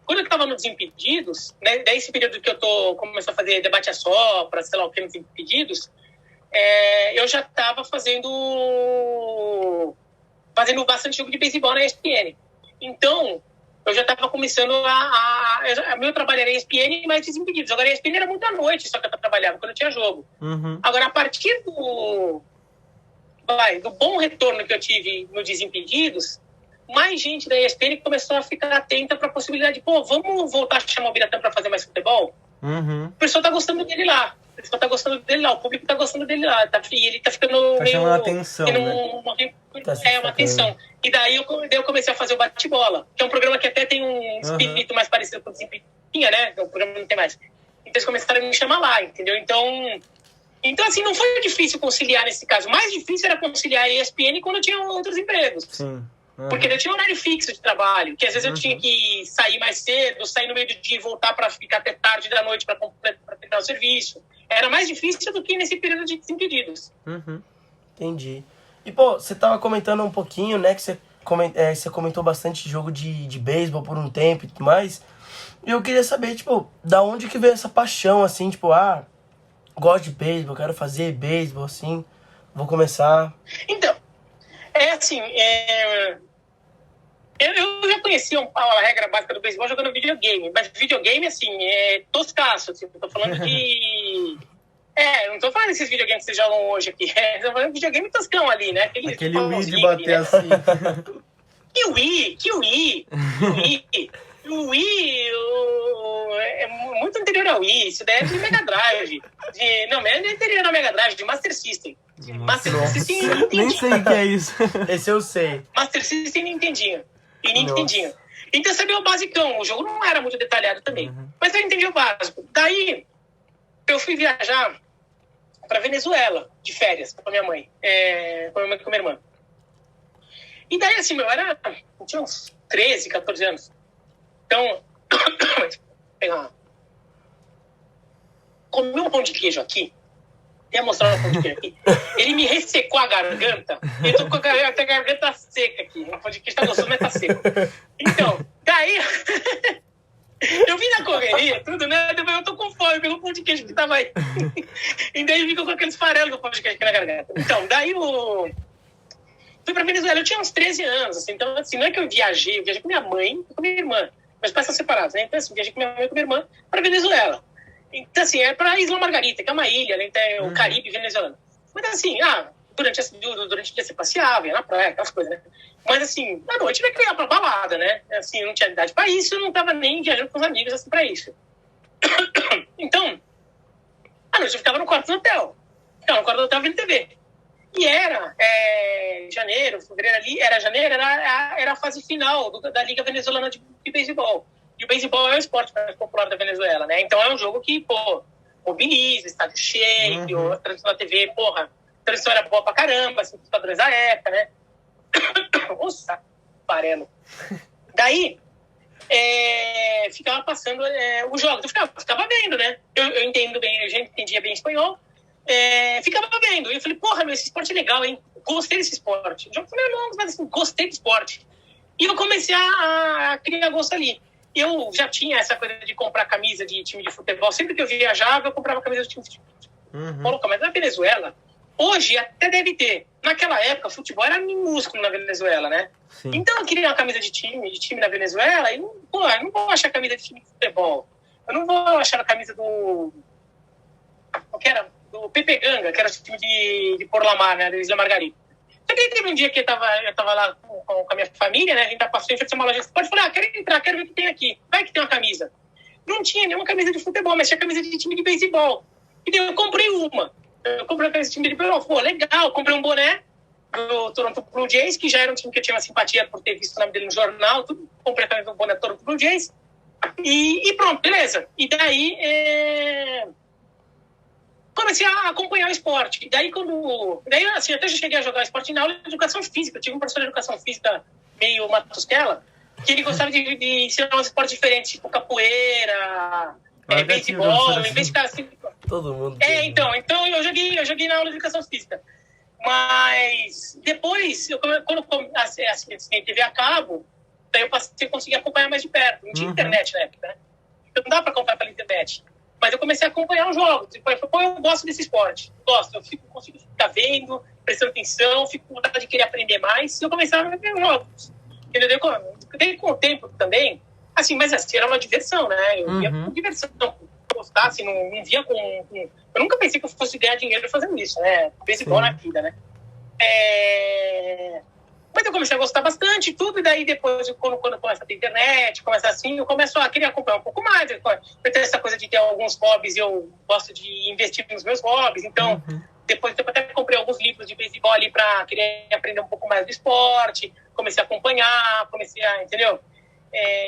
quando eu estava no Desimpedidos, né, daí esse período que eu começou a fazer debate a sopra, sei lá o que, nos Desimpedidos, eu já estava fazendo bastante jogo de beisebol na ESPN. Então, eu já estava começando meu trabalho era ESPN, mas Desimpedidos. Agora, a ESPN era muito à noite, só que eu trabalhava, quando eu tinha jogo. Agora, a partir do bom retorno que eu tive no Desimpedidos, mais gente da ESPN começou a ficar atenta para a possibilidade de, vamos voltar a chamar o Biratã para fazer mais futebol? O pessoal está gostando dele lá. O público tá gostando dele lá, e ele tá ficando tá chamando atenção, né? Uma atenção. E daí eu comecei a fazer o Bate-Bola, que é um programa que até tem um espírito mais parecido com o Desimpedidos, né? O programa não tem mais. Então eles começaram a me chamar lá, entendeu? Então assim, não foi difícil conciliar nesse caso. O mais difícil era conciliar a ESPN quando eu tinha outros empregos. Sim. Porque eu tinha um horário fixo de trabalho, que às vezes eu tinha que sair mais cedo, sair no meio do dia e voltar para ficar até tarde da noite para terminar o serviço. Era mais difícil do que nesse período de Desimpedidos. Entendi. E, você tava comentando um pouquinho, né, que você comentou bastante jogo de beisebol por um tempo e tudo mais. E eu queria saber, da onde que veio essa paixão, assim, gosto de beisebol, quero fazer beisebol, assim, vou começar. Então, assim, eu já conhecia a regra básica do beisebol jogando videogame, mas videogame, assim, é toscaço, assim, eu tô falando de... não tô falando desses videogames que vocês jogam hoje aqui, tô falando de videogame toscão ali, né? Aquele Wii de bater, né? Assim. Que Wii? O Wii é muito anterior ao Wii, isso daí é de Mega Drive. Não é anterior ao Mega Drive, de Master System. Master System e Nintendinho. Nem sei o que é isso. Esse eu sei. Master System e Nintendinho. Então eu sabia o basicão, o jogo não era muito detalhado também. Mas eu entendi o básico. Daí, eu fui viajar para Venezuela, de férias, com a minha mãe. Com a minha irmã. E daí, assim, eu tinha uns 13, 14 anos. Então, comi um pão de queijo aqui, ia mostrar um pão de queijo aqui, ele me ressecou a garganta, eu tô com a garganta seca aqui, o pão de queijo tá gostoso, mas tá seco. Então, daí, eu vim na correria, tudo, né, depois eu tô com fome, pegou o pão de queijo que tava aí, e daí ficou com aqueles farelos do pão de queijo aqui na garganta. Então, daí fui pra Venezuela, eu tinha uns 13 anos, assim, então, assim, não é que eu viajei com minha mãe e com minha irmã. Meus pais são separados, né? Então, assim, viajei com minha mãe e com minha irmã para Venezuela. Então, assim, é para Isla Margarita, que é uma ilha, né? Então, o Caribe venezuelano. Mas, assim, durante o dia você passeava, ia na praia, aquelas coisas, né? Mas, assim, à noite eu ia pra balada, né? Assim, eu não tinha idade para isso, eu não tava nem viajando com os amigos, assim, para isso. Então, à noite eu ficava no quarto do hotel. Ficava no quarto do hotel vendo TV. E era janeiro, fevereiro ali, era a fase final da Liga Venezuelana de Beisebol. E o beisebol é o esporte mais popular da Venezuela, né? Então é um jogo que, mobiliza, estádio cheio, a transmissão da TV, a transmissão era boa pra caramba, assim, os padrões da época, né? Nossa, parelo. Daí, ficava passando o jogo, então ficava vendo, né? Eu entendo bem, eu já entendia bem espanhol. Ficava vendo, e eu falei, esse esporte é legal, hein? Gostei desse esporte. O jogo foi meio longo, mas assim, gostei do esporte. E eu comecei a criar gosto ali. Eu já tinha essa coisa de comprar camisa de time de futebol. Sempre que eu viajava, eu comprava camisa de time de futebol. Mas na Venezuela, hoje até deve ter. Naquela época, o futebol era minúsculo na Venezuela, né? Sim. Então eu queria uma camisa de time na Venezuela e, eu não vou achar camisa de time de futebol. Eu não vou achar a camisa do Pepe Ganga, que era o time de Porlamar, né, da Isla Margarita. Só que teve um dia que eu tava lá com a minha família, né, a gente passou em frente a uma loja de esporte, falei, quero entrar, quero ver o que tem aqui. Vai que tem uma camisa. Não tinha nenhuma camisa de futebol, mas tinha camisa de time de beisebol. E daí eu comprei uma. Eu comprei esse time de Blues, pô, legal, comprei um boné do Toronto Blue Jays, que já era um time que eu tinha uma simpatia por ter visto o nome dele no jornal, tudo, comprei também um boné do Toronto Blue Jays, e pronto, beleza. E daí, comecei a acompanhar o esporte. E daí, assim, até já cheguei a jogar esporte na aula de educação física. Eu tive um professor de educação física meio matosquela, que ele gostava de ensinar uns esportes diferentes, tipo capoeira, beisebol, em vez de ficar assim... Todo mundo. Então eu joguei na aula de educação física. Mas depois, quando assinei TV a cabo, daí eu passei a conseguir acompanhar mais de perto. Não tinha internet na época, né? Então não dá para acompanhar pela internet. Mas eu comecei a acompanhar os jogos. Pô, eu gosto desse esporte. Gosto. Consigo ficar vendo, prestando atenção, fico com vontade de querer aprender mais. E eu comecei a ver os jogos. Entendeu? Daí com o tempo também, assim, mas assim, era uma diversão, né? Eu via com diversão. Gostar, assim, não via com... Eu nunca pensei que eu fosse ganhar dinheiro fazendo isso, né? Beisebol na vida, né? Mas eu comecei a gostar bastante e tudo, e daí depois, quando começa a ter internet, começa assim, eu começo a querer acompanhar um pouco mais. Eu tenho essa coisa de ter alguns hobbies, eu gosto de investir nos meus hobbies, então depois eu até comprei alguns livros de beisebol ali para querer aprender um pouco mais do esporte, comecei a acompanhar, entendeu?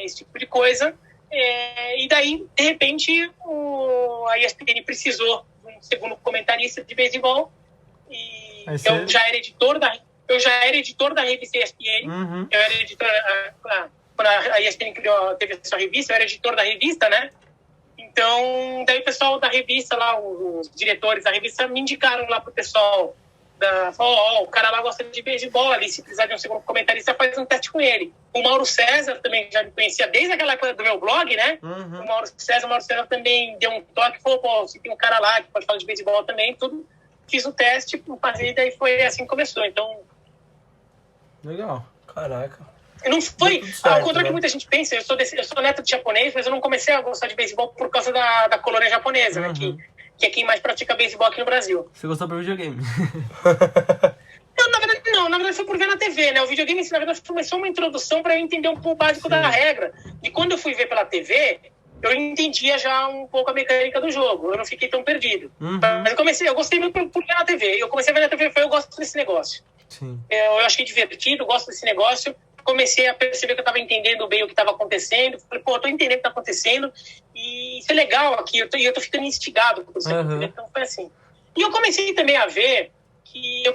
Esse tipo de coisa. E daí, de repente, a ESPN precisou de um segundo comentarista de beisebol, e eu já era editor da revista ESPN. Eu era editor, quando a ESPN teve a sua revista, eu era editor da revista, né? Então, daí o pessoal da revista lá, os diretores da revista me indicaram lá pro pessoal o cara lá gosta de beisebol ali, se precisar de um segundo comentarista, faz um teste com ele. O Mauro César também já me conhecia desde aquela época do meu blog, né? O Mauro César também deu um toque, falou, pô, se tem um cara lá que pode falar de beisebol também, tudo. Fiz o teste, passei, daí foi assim que começou, então... Legal. Caraca. Não foi, certo, ao contrário né? que muita gente pensa, eu sou neto de japonês, mas eu não comecei a gostar de beisebol por causa da colônia japonesa, né? Que é quem mais pratica beisebol aqui no Brasil. Você gostou por videogame? Na verdade foi por ver na TV, né? O videogame, na verdade, começou uma introdução para eu entender um pouco o básico da regra. E quando eu fui ver pela TV, eu entendia já um pouco a mecânica do jogo. Eu não fiquei tão perdido. Mas eu gostei muito por ver na TV. Eu comecei a ver na TV e falei, eu gosto desse negócio. Sim. Eu achei divertido, gosto desse negócio. Comecei a perceber que eu estava entendendo bem o que estava acontecendo. Falei, pô, eu tô entendendo o que está acontecendo. E isso é legal aqui. Eu tô ficando instigado por isso aqui. Então foi assim. E eu comecei também a ver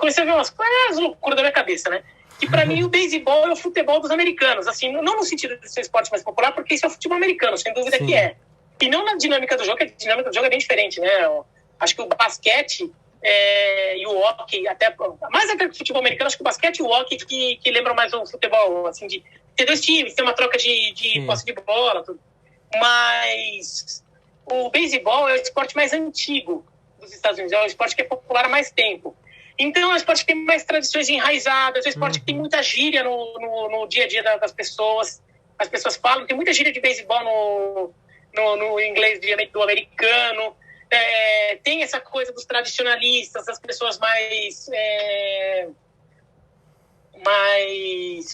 umas loucuras da minha cabeça, né? Que pra mim o beisebol é o futebol dos americanos. Assim, não no sentido de ser esporte mais popular, porque isso é o futebol americano, sem dúvida que é. E não na dinâmica do jogo, que a dinâmica do jogo é bem diferente, né? Acho que o basquete e o hockey, mais até que o futebol americano, acho que o basquete e o hockey que lembram mais o futebol, assim, de ter dois times, ter uma troca de posse de bola, tudo. Mas o beisebol é o esporte mais antigo dos Estados Unidos, é o esporte que é popular há mais tempo. Então é um esporte que tem mais tradições enraizadas, é um esporte que tem muita gíria no dia a dia das pessoas. As pessoas falam, tem muita gíria de beisebol no inglês do americano. Tem essa coisa dos tradicionalistas, das pessoas mais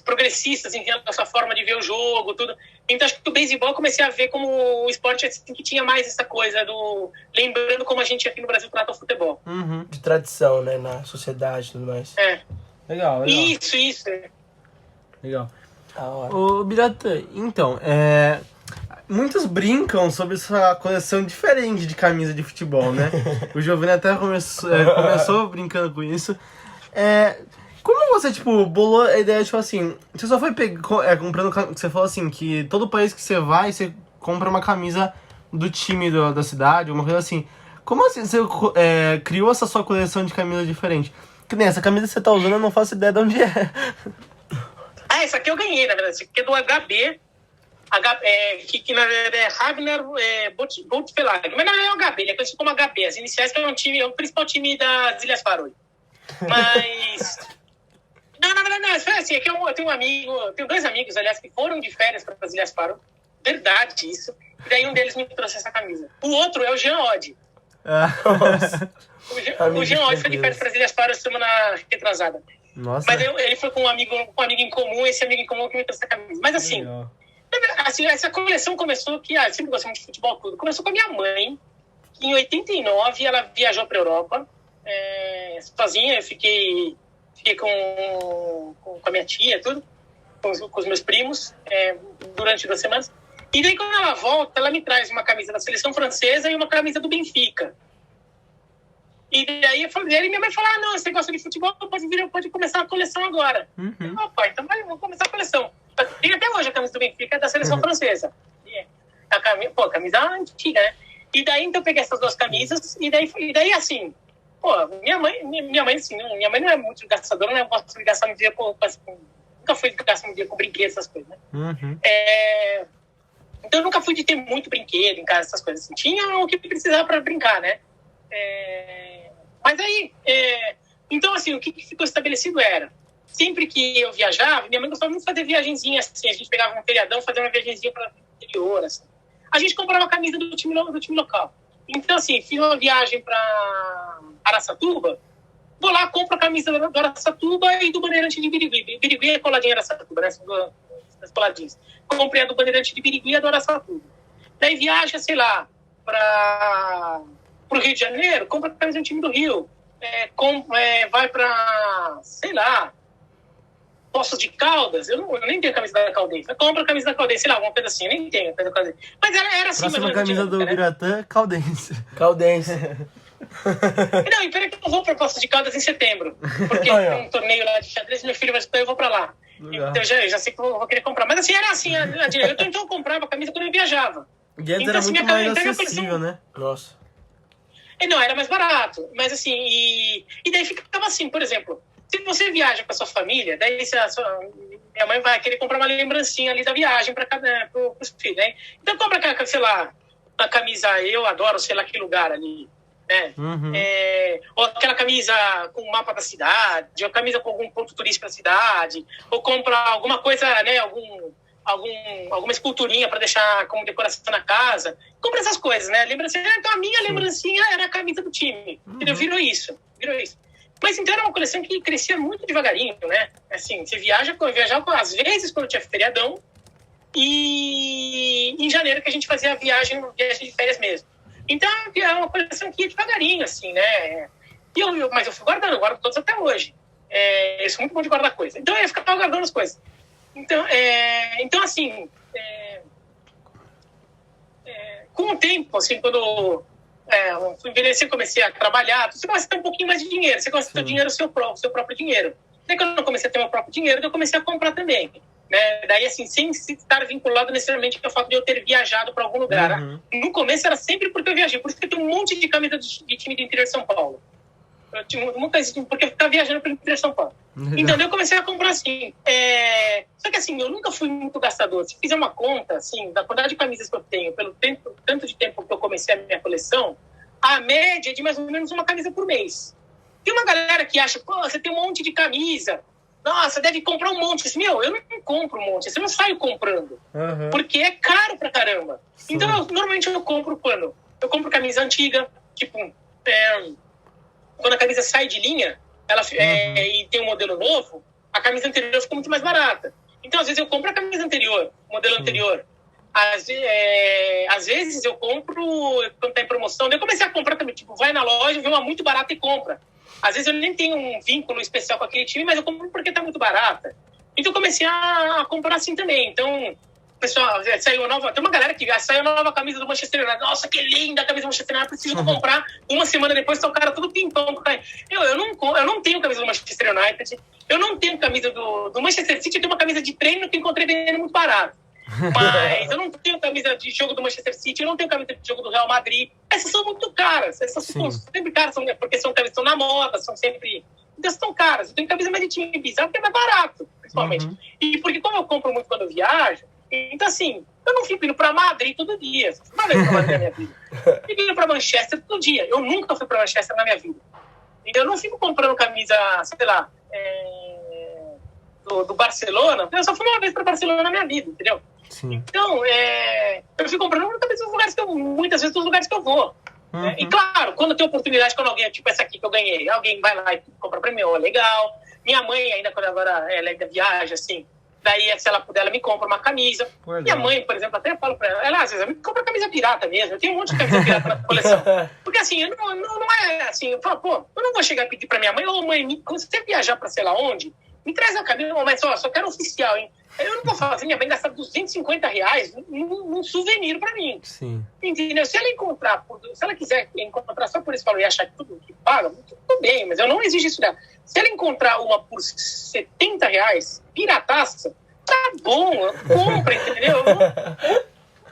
progressistas em relação à sua forma de ver o jogo, tudo. Então acho que o beisebol eu comecei a ver como o esporte assim, que tinha mais essa coisa lembrando como a gente aqui no Brasil trata o futebol. De tradição, né, na sociedade e tudo mais. Legal. Isso. Legal. Da hora. Ô, Biratã, então, muitos brincam sobre essa coleção diferente de camisa de futebol, né? O Giovanni até começou brincando com isso. Como você, bolou a ideia, assim, você só foi comprando, você falou assim, que todo país que você vai, você compra uma camisa do time da cidade, uma coisa assim. Como assim você criou essa sua coleção de camisas diferente? Que nem essa camisa que você tá usando, eu não faço ideia de onde é. Essa aqui eu ganhei, na verdade. Essa aqui é do HB. Que na verdade é Ravner Boutfelag. Mas não é o HB, ele é conhecido como HB. As iniciais que é o principal time das Ilhas Faroe. Mas... não, na verdade não. Foi assim, é que eu tenho dois amigos, aliás, que foram de férias para as Ilhas Faroe. Verdade, isso. E daí um deles me trouxe essa camisa. O outro é o Jean Oddi. O Jean Oddi foi de férias para as Ilhas Faroe semana retrasada. Nossa. Mas ele foi com um amigo em comum, esse amigo em comum que me trouxe essa camisa. Mas assim, essa coleção começou que... sempre gostei muito de futebol, tudo. Começou com a minha mãe, que em 89 ela viajou para a Europa sozinha. Eu fiquei com a minha tia, tudo, com os meus primos, durante 2 semanas. E daí, quando ela volta, ela me traz uma camisa da seleção francesa e uma camisa do Benfica. E daí minha mãe falou, não, você gosta de futebol, pode começar a coleção agora. Pai, então vamos começar a coleção. Tem até hoje a camisa do Benfica da seleção francesa. A camisa antiga, né? E daí, então, eu peguei essas 2 camisas, e daí assim, minha mãe não é muito gastadora, não gosto de gastar meu dinheiro nunca fui de gastar meu dinheiro com brinquedos, essas coisas, né? Então, eu nunca fui de ter muito brinquedo em casa, essas coisas assim. Tinha o que precisava para brincar, né? Mas aí, então, assim, o que ficou estabelecido era, sempre que eu viajava, minha mãe gostava muito de fazer viagenzinha, assim, a gente pegava um feriadão, fazia uma viagenzinha para o interior, assim. A gente comprava a camisa do time local. Então, assim, fiz uma viagem para Araçatuba, vou lá, compro a camisa do Araçatuba e do Bandeirante de Birigui. Birigui é coladinha Araçatuba, né? Das coladinhas. Comprei a do Bandeirante de Birigui e a do Araçatuba. Daí viaja, sei lá, para o Rio de Janeiro, compra a camisa do time do Rio. Vai para, sei lá, Poços de Caldas. Eu nem tenho a camisa da Caldense. Eu compro a camisa da Caldense, sei lá, alguma coisa assim. Eu nem tenho a camisa da Caldense. Mas era assim, próxima camisa do Biratã, Caldense. Não, e peraí que eu vou para Poços de Caldas em setembro. Porque tem um torneio lá de xadrez, meu filho vai estudar, eu vou para lá. Legal. Então eu já sei que eu vou querer comprar. Mas assim, era assim, então eu comprava a camisa quando eu viajava. E antes então, era assim, muito mais acessível, né? Nossa. Não, era mais barato. Mas assim, e daí ficava assim, por exemplo, se você viaja com a sua família, daí minha mãe vai querer comprar uma lembrancinha ali da viagem para os filhos, né? Então compra, sei lá, a camisa, eu adoro, sei lá que lugar ali, né? Ou aquela camisa com o mapa da cidade, ou camisa com algum ponto turístico da cidade, ou compra alguma coisa, né? Alguma esculturinha para deixar como decoração na casa. Compra essas coisas, né? Lembrancinha. Então a minha lembrancinha era a camisa do time. Virou isso. Mas então era uma coleção que crescia muito devagarinho, né? Assim, você viajava às vezes quando tinha feriadão, e em janeiro que a gente fazia a viagem de férias mesmo. Então era uma coleção que ia devagarinho, assim, né? Mas eu fui guardando, eu guardo todos até hoje. Eu sou muito bom de guardar coisa. Então eu ficava guardando as coisas. Então assim, com o tempo, assim, quando eu envelheci, comecei a trabalhar, você começa a ter um pouquinho mais de dinheiro, você começa a ter o dinheiro, seu próprio dinheiro. Daí quando eu comecei a ter meu próprio dinheiro, eu comecei a comprar também. Né? Daí, assim, sem estar vinculado necessariamente com o fato de eu ter viajado para algum lugar. No começo era sempre porque eu viajei, por isso que eu tenho um monte de camisa de time do interior de São Paulo. Eu tinha porque eu ficava viajando pelo interior de São Paulo. Então eu comecei a comprar assim. Só que assim, eu nunca fui muito gastador. Se fizer uma conta, assim, da quantidade de camisas que eu tenho, pelo tanto de tempo que eu comecei a minha coleção, a média é de mais ou menos uma camisa por mês. Tem uma galera que acha, você tem um monte de camisa, nossa, deve comprar um monte. Eu não compro um monte, eu não saio comprando, porque é caro pra caramba. Sim. Então, normalmente eu compro quando? Eu compro camisa antiga, tipo, quando a camisa sai de linha, e tem um modelo novo, a camisa anterior fica muito mais barata. Então, às vezes eu compro a camisa anterior, o modelo anterior. Às vezes eu compro quando tá em promoção. Daí eu comecei a comprar também, tipo, vai na loja, vê uma muito barata e compra. Às vezes eu nem tenho um vínculo especial com aquele time, mas eu compro porque tá muito barata. Então eu comecei a comprar assim também. Então, pessoal, saiu nova. Tem uma galera que saiu a nova camisa do Manchester United. Nossa, que linda a camisa do Manchester United, preciso comprar. Uma semana depois tá o cara todo pimpão. Eu não tenho camisa do Manchester United. Eu não tenho camisa do Manchester City. Eu tenho uma camisa de treino que encontrei vendendo muito barato. Mas eu não tenho camisa de jogo do Manchester City, eu não tenho camisa de jogo do Real Madrid. Essas são muito caras, essas são sempre caras, porque são camisas que estão na moda, são sempre... Então são caras. Eu tenho camisa mais de time bizarro porque é mais barato, principalmente. E porque como eu compro muito quando eu viajo, então assim, eu não fico indo pra Madrid todo dia. Uma vez pra Madrid na minha vida. Eu fico indo pra Manchester todo dia. Eu nunca fui pra Manchester na minha vida. Eu não fico comprando camisa, sei lá, do Barcelona. Eu só fui uma vez pra Barcelona na minha vida, entendeu? Sim. Então, eu fico comprando muitas vezes dos lugares que eu vou. Né? E claro, quando tem oportunidade, quando alguém, tipo essa aqui que eu ganhei, alguém vai lá e compra pra mim, legal. Minha mãe, ainda quando agora ela ainda viaja, assim, Daí, se ela puder, ela me compra uma camisa. Minha mãe, por exemplo, até falo pra ela às vezes, me compra camisa pirata mesmo. Eu tenho um monte de camisa pirata na coleção. Porque assim, não é assim, eu falo, pô, eu não vou chegar e pedir pra minha mãe, mãe, quando você viajar pra sei lá onde, me traz a camisa, mas só quero oficial, hein? Eu não vou fazer minha mãe gastar R$250 num souvenir pra mim. Sim. Entendeu? Se ela quiser encontrar só por esse valor e achar que tudo que paga, tudo bem, mas eu não exijo isso dela. Se ela encontrar uma por R$70, pirataça, tá bom, compra, entendeu?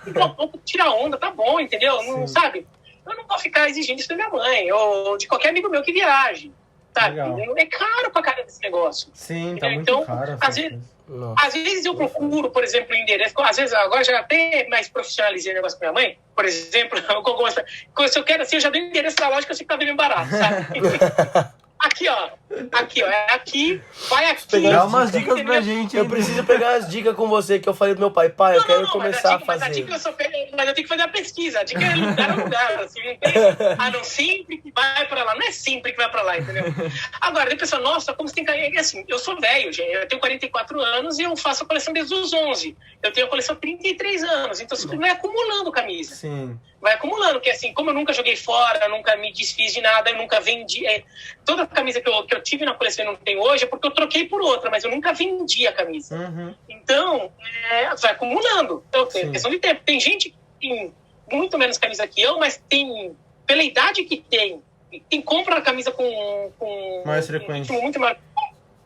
Eu vou tirar onda, tá bom, entendeu? Não, sabe? Eu não vou ficar exigindo isso da minha mãe ou de qualquer amigo meu que viaje. Sabe? É caro pra caramba esse negócio. Sim, tá muito então, caro. Às vezes eu procuro, por exemplo, endereço. Às vezes agora já até mais profissionalizei o negócio com minha mãe. Por exemplo, se eu quero assim, eu já dei o endereço da loja que eu sei que tá vendendo barato, sabe? Aqui, ó. É aqui, vai aqui. Dá umas dicas pra gente. Eu preciso pegar as dicas com você que eu falei do meu pai. Pai, eu quero começar a fazer. Mas eu tenho que fazer a pesquisa. A dica é lugar. Assim, não tem, não sempre que vai pra lá. Não é sempre que vai pra lá, entendeu? Agora, tem pessoa, nossa, como você tem que... Assim, eu sou velho, gente. Eu tenho 44 anos e eu faço a coleção desde os 11. Eu tenho a coleção há 33 anos. Então, você vai acumulando camisa. Sim. Vai acumulando, porque assim, como eu nunca joguei fora, nunca me desfiz de nada, eu nunca vendi. Toda a camisa que eu tive na coleção e não tenho hoje é porque eu troquei por outra, mas eu nunca vendi a camisa. Uhum. Então, vai acumulando. Então, tem questão de tempo. Tem gente que tem muito menos camisa que eu, mas tem, pela idade que tem compra a camisa com mais frequente. Muito mais.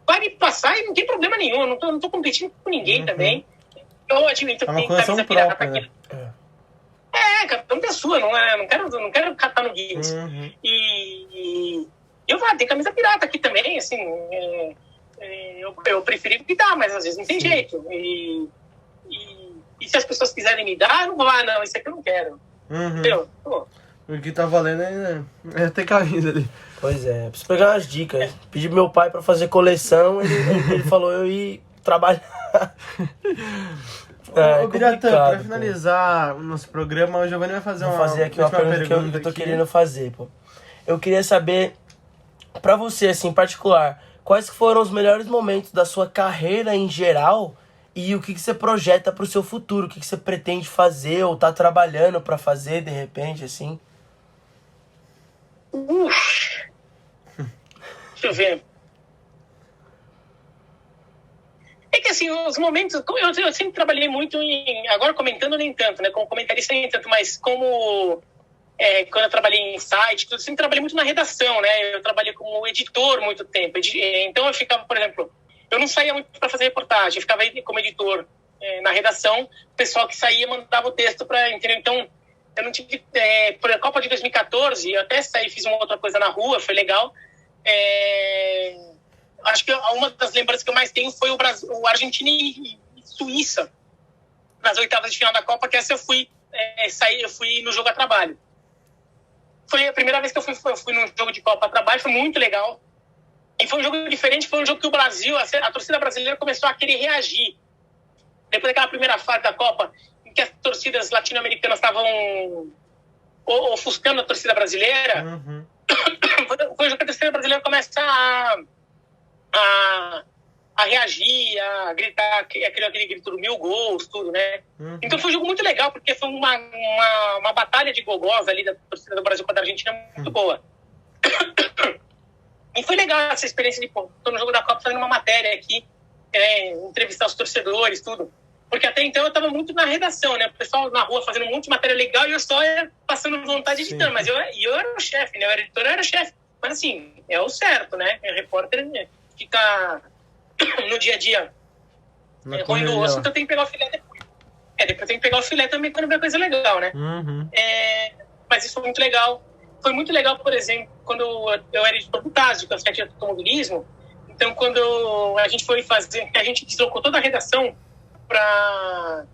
Vai me passar e não tem problema nenhum. Eu não tô competindo com ninguém também. Eu admito que tem camisa pirata aqui. Cada um tem a sua, não quero catar no Guinness. Uhum. E eu tem camisa pirata aqui também, assim, eu preferi evitar, mas às vezes não tem jeito. E se as pessoas quiserem me dar, eu não vou lá, não, isso aqui eu não quero. Uhum. Entendeu? O que tá valendo é ter camisa ali. Pois é, preciso pegar umas dicas. Pedi pro meu pai pra fazer coleção, ele falou eu ir trabalhar. Biratã, pra finalizar o nosso programa, o Giovanni vai fazer uma pergunta que eu tô querendo fazer, pô. Eu queria saber, pra você, assim, em particular, quais foram os melhores momentos da sua carreira em geral e o que você projeta pro seu futuro, o que você pretende fazer ou tá trabalhando pra fazer, de repente, assim? Deixa eu ver. É que assim, os momentos... Eu sempre trabalhei muito agora comentando nem tanto, né? Como comentarista nem tanto, mas como... quando eu trabalhei em site, eu sempre trabalhei muito na redação, né? Eu trabalhei como editor muito tempo. Então eu ficava, por exemplo... Eu não saía muito para fazer reportagem. Eu ficava aí como editor na redação. O pessoal que saía mandava o texto para... Entendeu? Então, eu não tive... por a Copa de 2014, eu até saí, fiz uma outra coisa na rua, foi legal. Acho que uma das lembranças que eu mais tenho foi o Argentina e Suíça, nas oitavas de final da Copa, que essa eu fui no jogo a trabalho. Foi a primeira vez que eu fui num jogo de Copa a trabalho, foi muito legal. E foi um jogo diferente, foi um jogo que o Brasil, a torcida brasileira começou a querer reagir. Depois daquela primeira fase da Copa, em que as torcidas latino-americanas estavam ofuscando a torcida brasileira, Uhum. foi um jogo que a torcida brasileira começa a reagir, a gritar, aquele grito do 1000 gols, tudo, né? Uhum. Então foi um jogo muito legal, porque foi uma batalha de gogós ali da torcida do Brasil contra a Argentina muito boa. E foi legal essa experiência de, tô no jogo da Copa fazendo uma matéria aqui, entrevistar os torcedores, tudo. Porque até então eu tava muito na redação, né? O pessoal na rua fazendo um monte de matéria legal e eu só ia passando vontade de editando. Mas eu era o chefe, né? Eu era editor, eu era o chefe. Mas assim, é o certo, né? O repórter fica no dia a dia ruim do osso, então tem que pegar o filé depois. Depois tem que pegar o filé também quando vê coisa legal, né? Uhum. Mas isso foi muito legal. Foi muito legal, por exemplo, quando eu era editor do TAS, de Classificativa de Automobilismo. Então, quando a gente foi fazer, a gente deslocou toda a redação para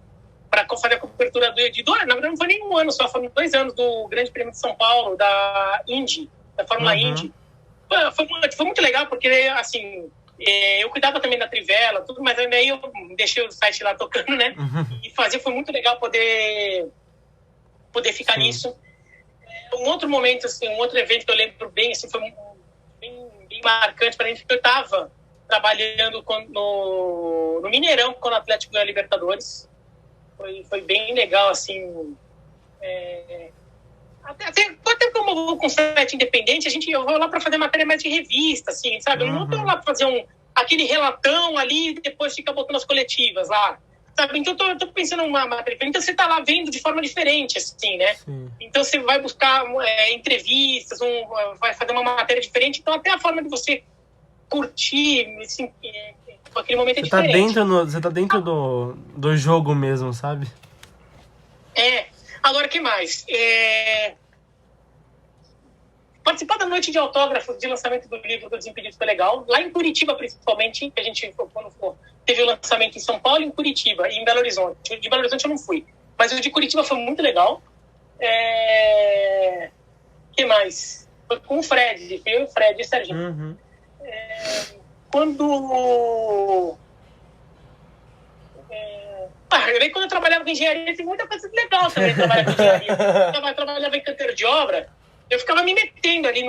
fazer a cobertura do editor. Na verdade, não foi nem um ano só, foram 2 anos do Grande Prêmio de São Paulo, da Indy, da Fórmula Indy. Foi muito legal, porque, assim, eu cuidava também da Trivela, tudo, mas aí eu deixei o site lá tocando, né? Uhum. E foi muito legal poder ficar nisso. Um outro momento, assim, um outro evento que eu lembro bem, assim, foi bem marcante para mim, porque eu estava trabalhando no Mineirão, quando o Atlético ganhou a Libertadores. Foi bem legal, assim. Até como eu vou com site independente, eu vou lá para fazer matéria mais de revista, assim, sabe? Eu não tô lá para fazer aquele relatão ali e depois fica botando as coletivas lá, sabe? Então eu tô pensando numa matéria diferente. Então você tá lá vendo de forma diferente, assim, né? Sim. Então você vai buscar entrevistas, vai fazer uma matéria diferente. Então até a forma de você curtir, assim, aquele momento é diferente. Você tá dentro do jogo mesmo, sabe? Agora, o que mais? Participar da noite de autógrafos de lançamento do livro do Desimpedidos foi legal. Lá em Curitiba, principalmente, que a gente teve o lançamento em São Paulo, em Curitiba e em Belo Horizonte. De Belo Horizonte eu não fui, mas o de Curitiba foi muito legal. Que mais? Foi com o Fred, eu, o Fred e o Serginho. Quando eu trabalhava com engenharia, tem muita coisa legal também trabalhar com engenharia. Eu trabalhava em canteiro de obra, eu ficava me metendo ali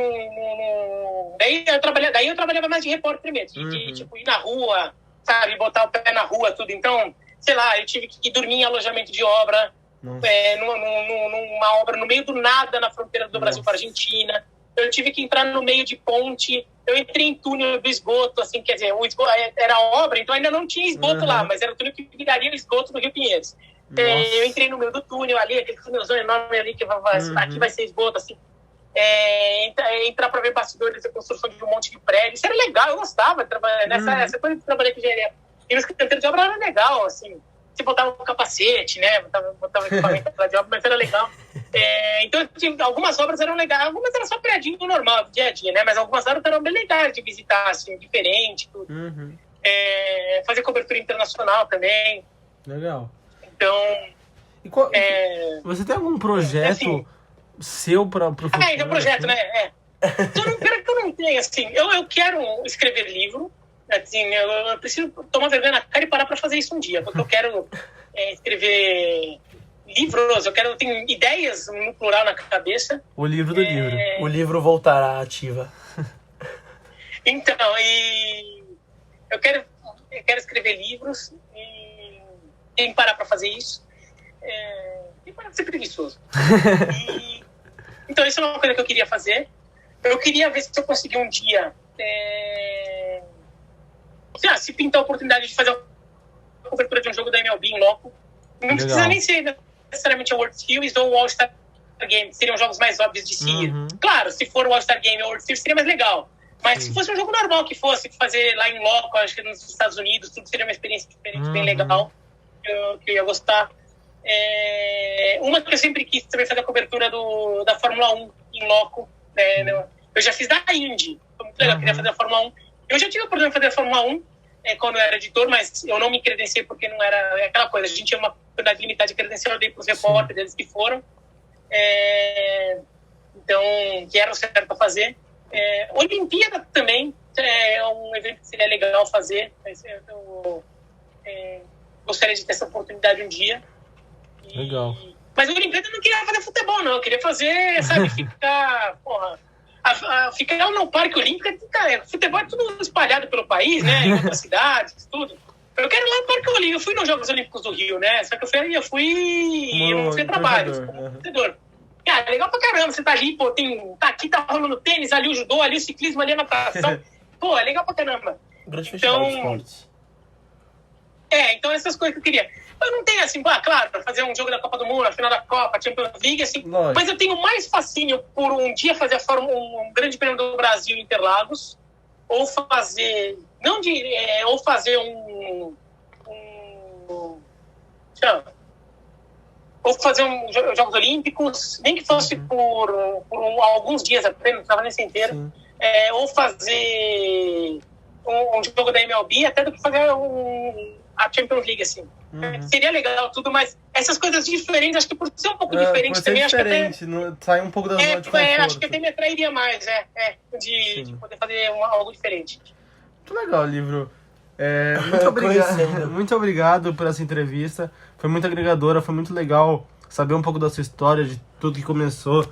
Daí eu trabalhava mais de repórter mesmo, de tipo, ir na rua, sabe, botar o pé na rua, tudo. Então, sei lá, eu tive que dormir em alojamento de obra, numa obra no meio do nada, na fronteira do Brasil com a Argentina. Eu tive que entrar no meio de ponte. Eu entrei em túnel do esgoto, assim, quer dizer, o esgoto era obra, então ainda não tinha esgoto lá, mas era o túnel que viraria o esgoto do Rio Pinheiros. Eu entrei no meio do túnel ali, aquele túnelzão enorme ali, que aqui vai ser esgoto, assim. Entrar para ver bastidores da construção de um monte de prédios. Isso era legal, eu gostava de trabalhar nessa coisa de trabalhar com engenharia. E nos canteiros de obra era legal, assim. Você botava um capacete, né? Botava equipamento de obra, mas era legal. Então, algumas obras eram legais, algumas eram só prédio normal, dia a dia, né? Mas algumas obras eram bem legais de visitar, assim, diferente, tudo. Fazer cobertura internacional também. Legal. Então... Você tem algum projeto seu para o futuro? É um projeto, assim? Né? Pera que eu não tenho, assim. Eu quero escrever livro. Assim, eu preciso tomar vergonha na cara e parar para fazer isso um dia, porque eu quero escrever livros, eu tenho ideias no plural na cabeça. O livro do livro. O livro voltará ativa. Então, eu quero escrever livros e tem que parar para fazer isso. Tem que parar de ser preguiçoso. Então, isso é uma coisa que eu queria fazer. Eu queria ver se eu conseguir um dia... se pintar a oportunidade de fazer a cobertura de um jogo da MLB em loco, não precisa nem ser necessariamente a World Series ou o All-Star Game, seriam jogos mais óbvios de se ir. Claro, se for o All-Star Game ou o World Series seria mais legal, mas se fosse um jogo normal que fosse fazer lá em loco, acho que nos Estados Unidos, tudo seria uma experiência diferente, bem legal, que eu ia gostar. Uma que eu sempre quis também fazer a cobertura da Fórmula 1 em loco, eu já fiz da Indy, foi muito legal, eu queria fazer a Fórmula 1. Eu já tive a oportunidade de fazer a Fórmula 1 quando eu era editor, mas eu não me credenciei porque não era aquela coisa. A gente tinha uma quantidade limitada de credencial, eu dei para os repórteres, eles que foram. Então, que era o certo para fazer. Olimpíada também é um evento que seria legal fazer. Eu gostaria de ter essa oportunidade um dia. Legal. Mas a Olimpíada eu não queria fazer futebol, não. Eu queria fazer, sabe, ficar... Ficar no Parque Olímpico, futebol é tudo espalhado pelo país, né? Em outras cidades, tudo. Eu quero ir lá no Parque Olímpico. Eu fui nos Jogos Olímpicos do Rio, né? Só que eu não fui trabalho, torcedor. Cara, legal pra caramba. Você tá ali, pô, aqui tá rolando tênis, ali o judô, ali o ciclismo, ali a natação. Pô, é legal pra caramba. Grande festival de esportes. Então essas coisas que eu queria. Eu não tenho assim, claro, fazer um jogo da Copa do Mundo, a final da Copa, Champions League, assim. Lógico. Mas eu tenho mais fascínio por um dia fazer um grande prêmio do Brasil em Interlagos, ou fazer, ou fazer ou fazer Jogos Olímpicos, nem que fosse por alguns dias apenas, não estava nesse inteiro, ou fazer um jogo da MLB, até do que fazer a Champions League, assim. Seria legal tudo, mas essas coisas diferentes, acho que por ser um pouco diferente também, acho que até... sai um pouco da zona de conforto. Acho que até me atrairia mais, de poder fazer algo diferente. Muito legal o livro. Muito obrigado por essa entrevista. Foi muito agregadora, foi muito legal saber um pouco da sua história, de tudo que começou,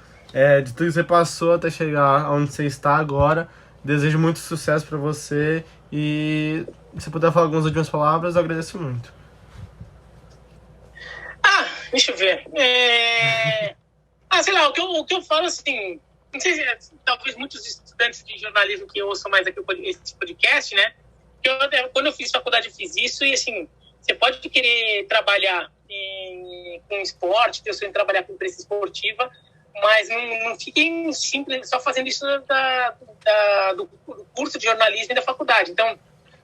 de tudo que você passou até chegar onde você está agora. Desejo muito sucesso para você E se puder falar algumas últimas palavras, eu agradeço muito. Deixa eu ver. Sei lá, o que eu falo, assim, não sei se talvez muitos estudantes de jornalismo que ouçam mais aqui esse podcast, né? Quando eu fiz faculdade, eu fiz isso e, assim, você pode querer trabalhar com esporte, ter o sonho de trabalhar com imprensa esportiva, mas não fiquem simples só fazendo isso do curso de jornalismo e da faculdade. Então,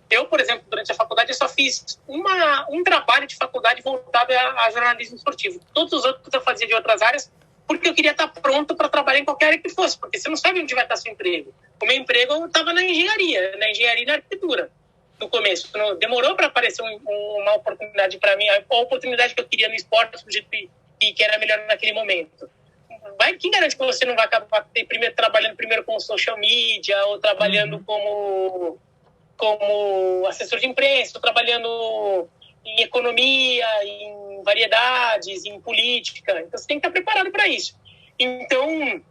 eu, por exemplo, durante a faculdade, eu só fiz um trabalho de faculdade voltado a jornalismo esportivo. Todos os outros eu fazia de outras áreas, porque eu queria estar pronto para trabalhar em qualquer área que fosse, porque você não sabe onde vai estar seu emprego. O meu emprego eu estava na engenharia e na arquitetura, no começo. Demorou para aparecer uma oportunidade para mim, a oportunidade que eu queria no esporte, do jeito que era melhor naquele momento. Quem garante que você não vai acabar trabalhando primeiro com social media, ou trabalhando como assessor de imprensa, ou trabalhando em economia, em variedades, em política. Então, você tem que estar preparado para isso. Então,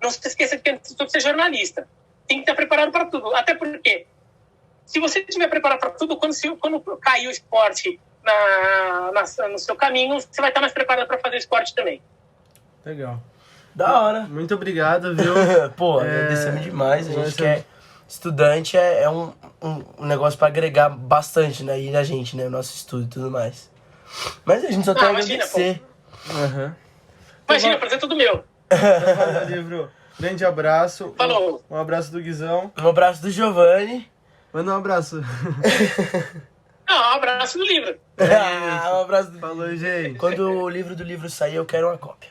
não se esqueça que antes de tudo ser jornalista. Tem que estar preparado para tudo. Até porque, se você estiver preparado para tudo, quando cair o esporte no seu caminho, você vai estar mais preparado para fazer esporte também. Legal. Da hora. Muito obrigado, viu? Pô, agradecemos demais. A gente quer... Estudante é um negócio pra agregar bastante, né? E a gente, né? O nosso estudo e tudo mais. Mas a gente só tem a agradecer. Imagina, o prazer é tudo meu. Valeu, livro. Grande abraço. Falou. Um abraço do Guizão. Um abraço do Giovanni. Manda um abraço. Um abraço do livro. Um abraço do... Falou, gente. Quando o livro do livro sair, eu quero uma cópia.